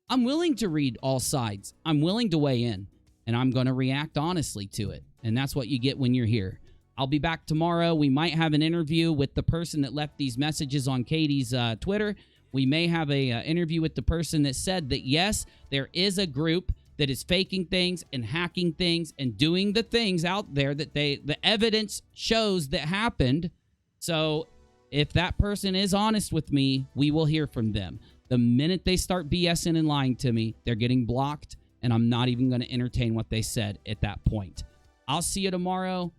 I'm willing to read all sides. I'm willing to weigh in, and I'm going to react honestly to it, and that's what you get when you're here. I'll be back tomorrow. We might have an interview with the person that left these messages on Katie's Twitter. We may have an interview with the person that said that, yes, there is a group that is faking things and hacking things and doing the things out there that the evidence shows that happened. So if that person is honest with me, we will hear from them. The minute they start BSing and lying to me, they're getting blocked, and I'm not even going to entertain what they said at that point. I'll see you tomorrow.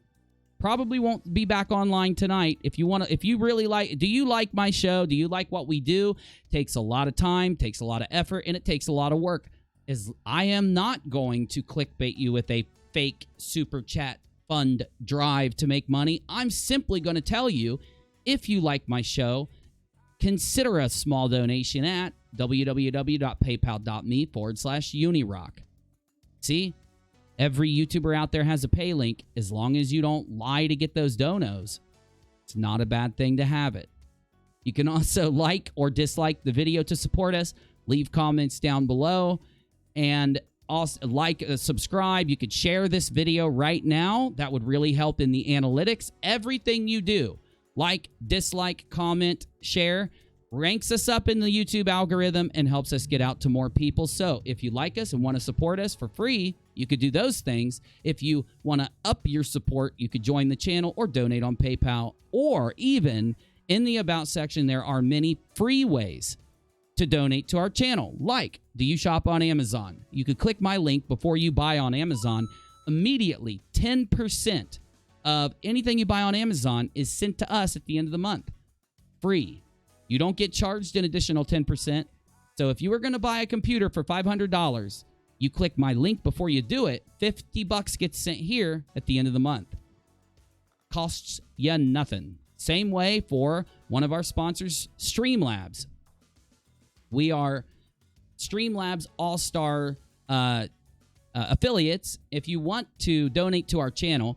Probably won't be back online tonight. If you really like, do you like my show? Do you like what we do? It takes a lot of time, takes a lot of effort, and it takes a lot of work. I am not going to clickbait you with a fake super chat fund drive to make money. I'm simply going to tell you, if you like my show, consider a small donation at www.paypal.me/UNIRock. See? Every YouTuber out there has a pay link. As long as you don't lie to get those donos, it's not a bad thing to have it. You can also like or dislike the video to support us. Leave comments down below. And also subscribe. You could share this video right now. That would really help in the analytics. Everything you do, like, dislike, comment, share, ranks us up in the YouTube algorithm and helps us get out to more people. So if you like us and want to support us for free, you could do those things. If you want to up your support, you could join the channel or donate on PayPal, or even in the About section, there are many free ways to donate to our channel. Like, do you shop on Amazon? You could click my link before you buy on Amazon. Immediately, 10% of anything you buy on Amazon is sent to us at the end of the month. Free. You don't get charged an additional 10%. So if you were going to buy a computer for $500, you click my link before you do it, $50 gets sent here at the end of the month. Costs you nothing. Same way for one of our sponsors, Streamlabs. We are Streamlabs All-Star affiliates. If you want to donate to our channel,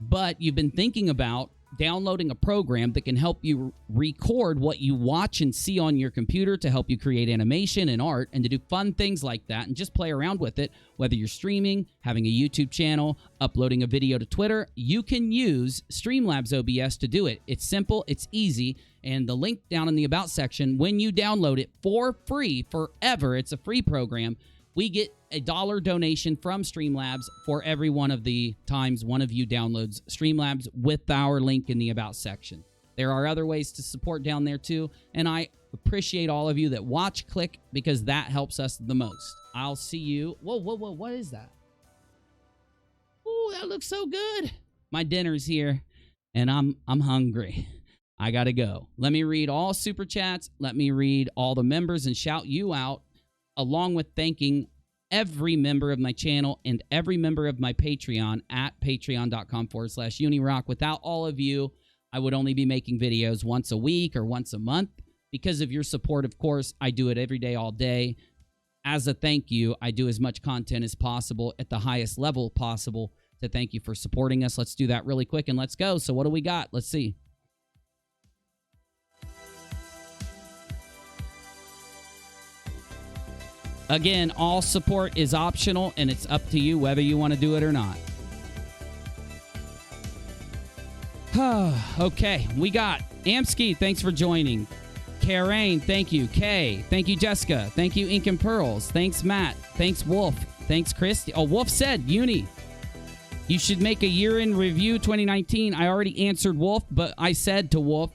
but you've been thinking about downloading a program that can help you record what you watch and see on your computer to help you create animation and art and to do fun things like that and just play around with it, whether you're streaming, having a YouTube channel, uploading a video to Twitter, you can use Streamlabs OBS to do it. It's simple, it's easy, and the link down in the About section, when you download it for free, forever, it's a free program, we get a $1 donation from Streamlabs for every one of the times one of you downloads Streamlabs with our link in the About section. There are other ways to support down there too, and I appreciate all of you that watch, click, because that helps us the most. I'll see you. Whoa, what is that? Ooh, that looks so good. My dinner's here, and I'm hungry. I gotta go. Let me read all super chats. Let me read all the members and shout you out, along with thanking every member of my channel and every member of my Patreon at patreon.com/UNIRock. Without all of you, I would only be making videos once a week or once a month. Because of your support, of course, I do it every day, all day. As a thank you, I do as much content as possible at the highest level possible to thank you for supporting us. Let's do that really quick and let's go. So what do we got? Let's see. Again, all support is optional, and it's up to you whether you want to do it or not. Okay, we got Amski, thanks for joining. Karen, thank you. Kay, thank you. Jessica, thank you. Ink and Pearls, thanks. Matt, thanks. Wolf, thanks. Christy. Oh, Wolf said, Uni, you should make a year-in review 2019. I already answered Wolf, but I said to Wolf,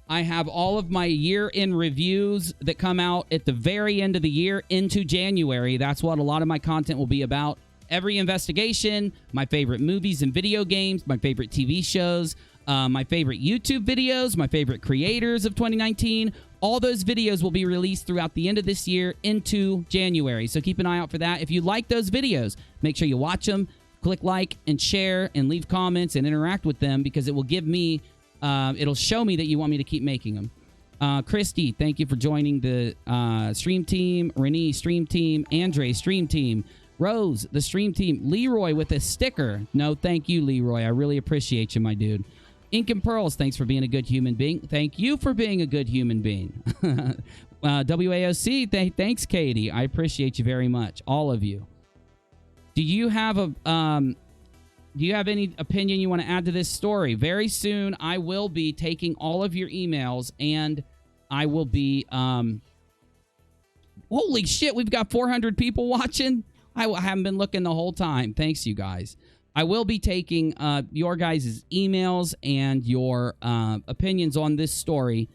I have all of my year-in reviews that come out at the very end of the year into January. That's what a lot of my content will be about. Every investigation, my favorite movies and video games, my favorite TV shows, my favorite YouTube videos, my favorite creators of 2019. All those videos will be released throughout the end of this year into January. So keep an eye out for that. If you like those videos, make sure you watch them. Click like and share and leave comments and interact with them because it will give me, it'll show me that you want me to keep making them. Christy, thank you for joining the stream team. Renee, stream team. Andre, stream team. Rose, the stream team. Leroy with a sticker. No, thank you, Leroy. I really appreciate you, my dude. Ink and Pearls, thanks for being a good human being. Thank you for being a good human being. WAOC, thanks, Katie. I appreciate you very much, all of you. Do you have any opinion you want to add to this story? Very soon, I will be taking all of your emails, and I will be... holy shit, we've got 400 people watching. I haven't been looking the whole time. Thanks, you guys. I will be taking your guys' emails and your opinions on this story,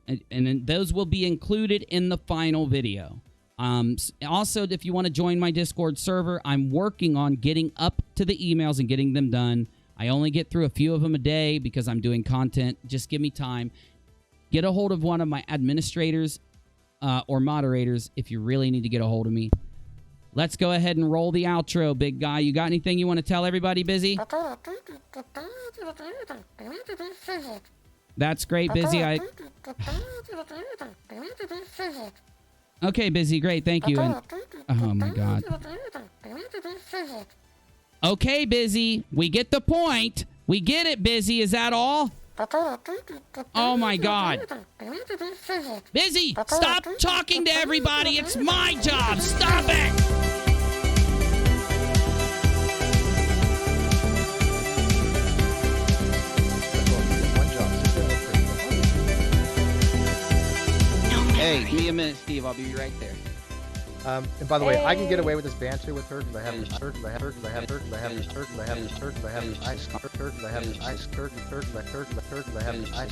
and then those will be included in the final video. Also, if you want to join my Discord server, I'm working on getting up to the emails and getting them done. I only get through a few of them a day because I'm doing content. Just give me time. Get a hold of one of my administrators or moderators if you really need to get a hold of me. Let's go ahead and roll the outro, big guy. You got anything you want to tell everybody, Busy? That's great, Busy. Okay, Busy, great, thank you. And, oh, my God. Okay, Busy, we get the point. We get it, Busy. Is that all? Oh, my God. Busy, stop talking to everybody. It's my job. Stop it. Hey, give me a minute, Steve. I'll be right there. And by the way, I can get away with this banter with her because I have this turkey, I have this turkey, I have this turkey, I have this turkey, I have this ice turkey, I have this ice turkey, turkey, I have this ice.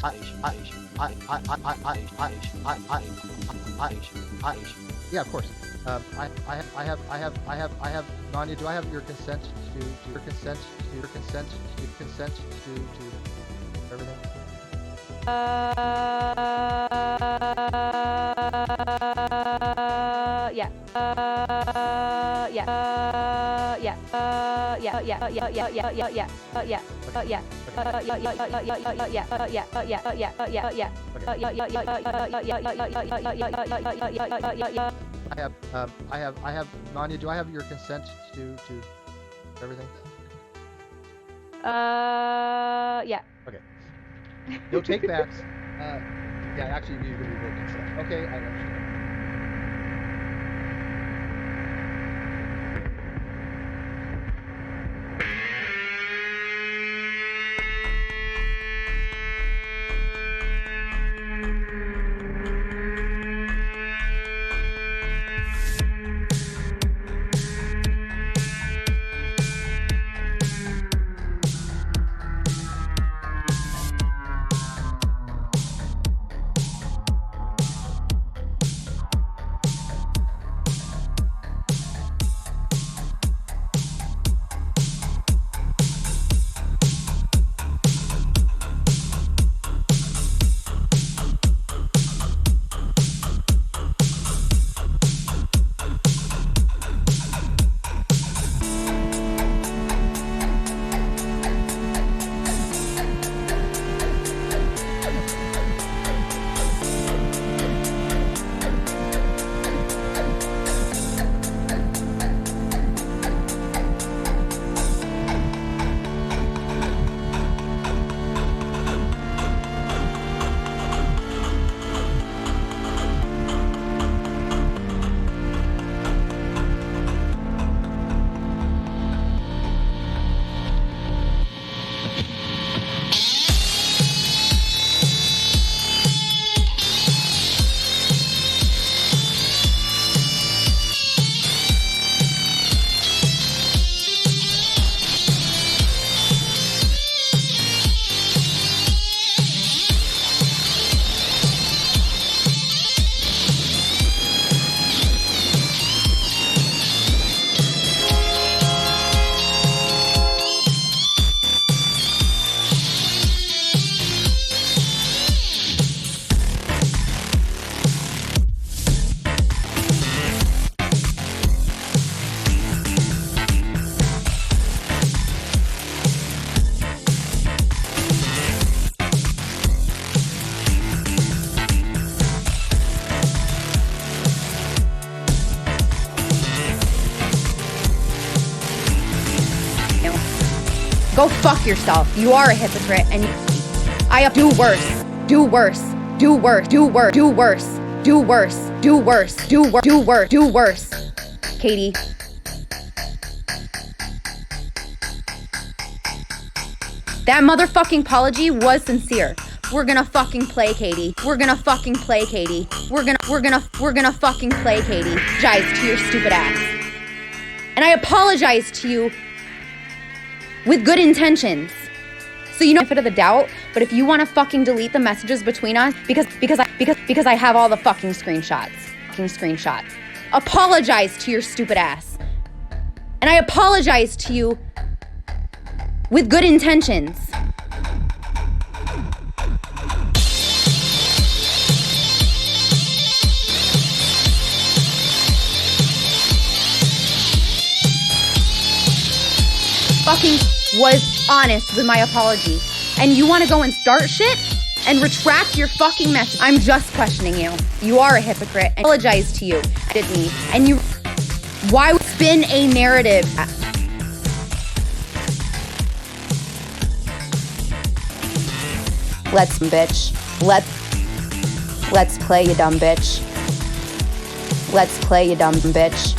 Yeah, of course. I have. Nanya, do I have your consent to everything? I have. Nanya, do I have your consent to everything? Yeah. Okay. No take backs. Yeah, actually, you're going to revoke consent. Okay, I understand. Go fuck yourself. You are a hypocrite, and I do worse. Do worse. Do worse. Do worse. Do worse. Do worse. Do worse. Do worse. Do worse. Do worse. Katie. That motherfucking apology was sincere. We're gonna fucking play, Katie. We're gonna fucking play, Katie. We're gonna fucking play, Katie. Apologize to your stupid ass. And I apologize to you with good intentions. So you know, benefit of the doubt, but if you want to fucking delete the messages between us because I have all the fucking screenshots. Apologize to your stupid ass. And I apologize to you with good intentions. Fucking was honest with my apology. And you want to go and start shit and retract your fucking message. I'm just questioning you. You are a hypocrite. I apologize to you. Did me. And you, why spin a narrative? Let's bitch. Let's play, you dumb bitch. Let's play, you dumb bitch.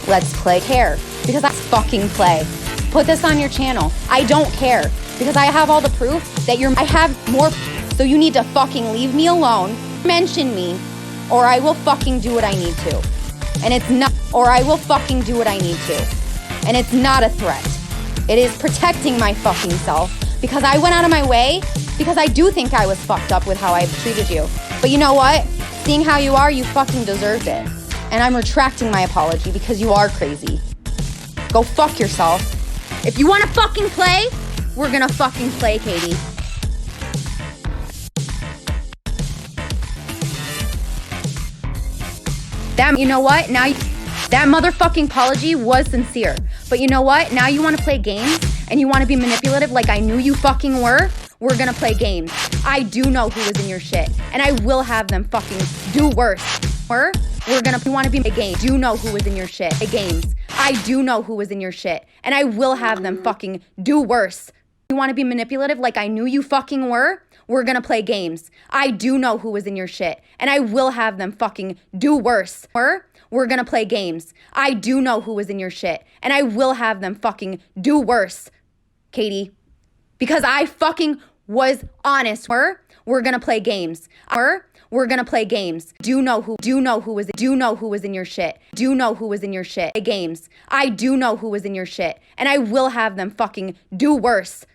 Let's play. Care because I fucking play. Put this on your channel. I don't care because I have all the proof that I have more. So you need to fucking leave me alone. Mention me, or I will fucking do what I need to. And it's not. Or I will fucking do what I need to. And it's not a threat. It is protecting my fucking self because I went out of my way. Because I do think I was fucked up with how I've treated you. But you know what? Seeing how you are, you fucking deserved it. And I'm retracting my apology because you are crazy. Go fuck yourself. If you want to fucking play, we're gonna fucking play, Katie. You know what? Now that motherfucking apology was sincere. But you know what? Now you want to play games and you want to be manipulative like I knew you fucking were. We're gonna play games. I do know who is in your shit, and I will have them fucking do worse. You wanna be a game. Do know who is in your shit. Games. I do know who is in your shit, and I will have them fucking do worse. You wanna be manipulative like I knew you fucking were? We're gonna play games. I do know who is in your shit, and I will have them fucking do worse. We're gonna play games. I do know who is in your shit, and I will have them fucking do worse, Katie. Because I fucking was honest. We're gonna play games. We're gonna play games. Do know who is in your shit. Do know who is in your shit. Games. I do know who is in your shit, and I will have them fucking do worse.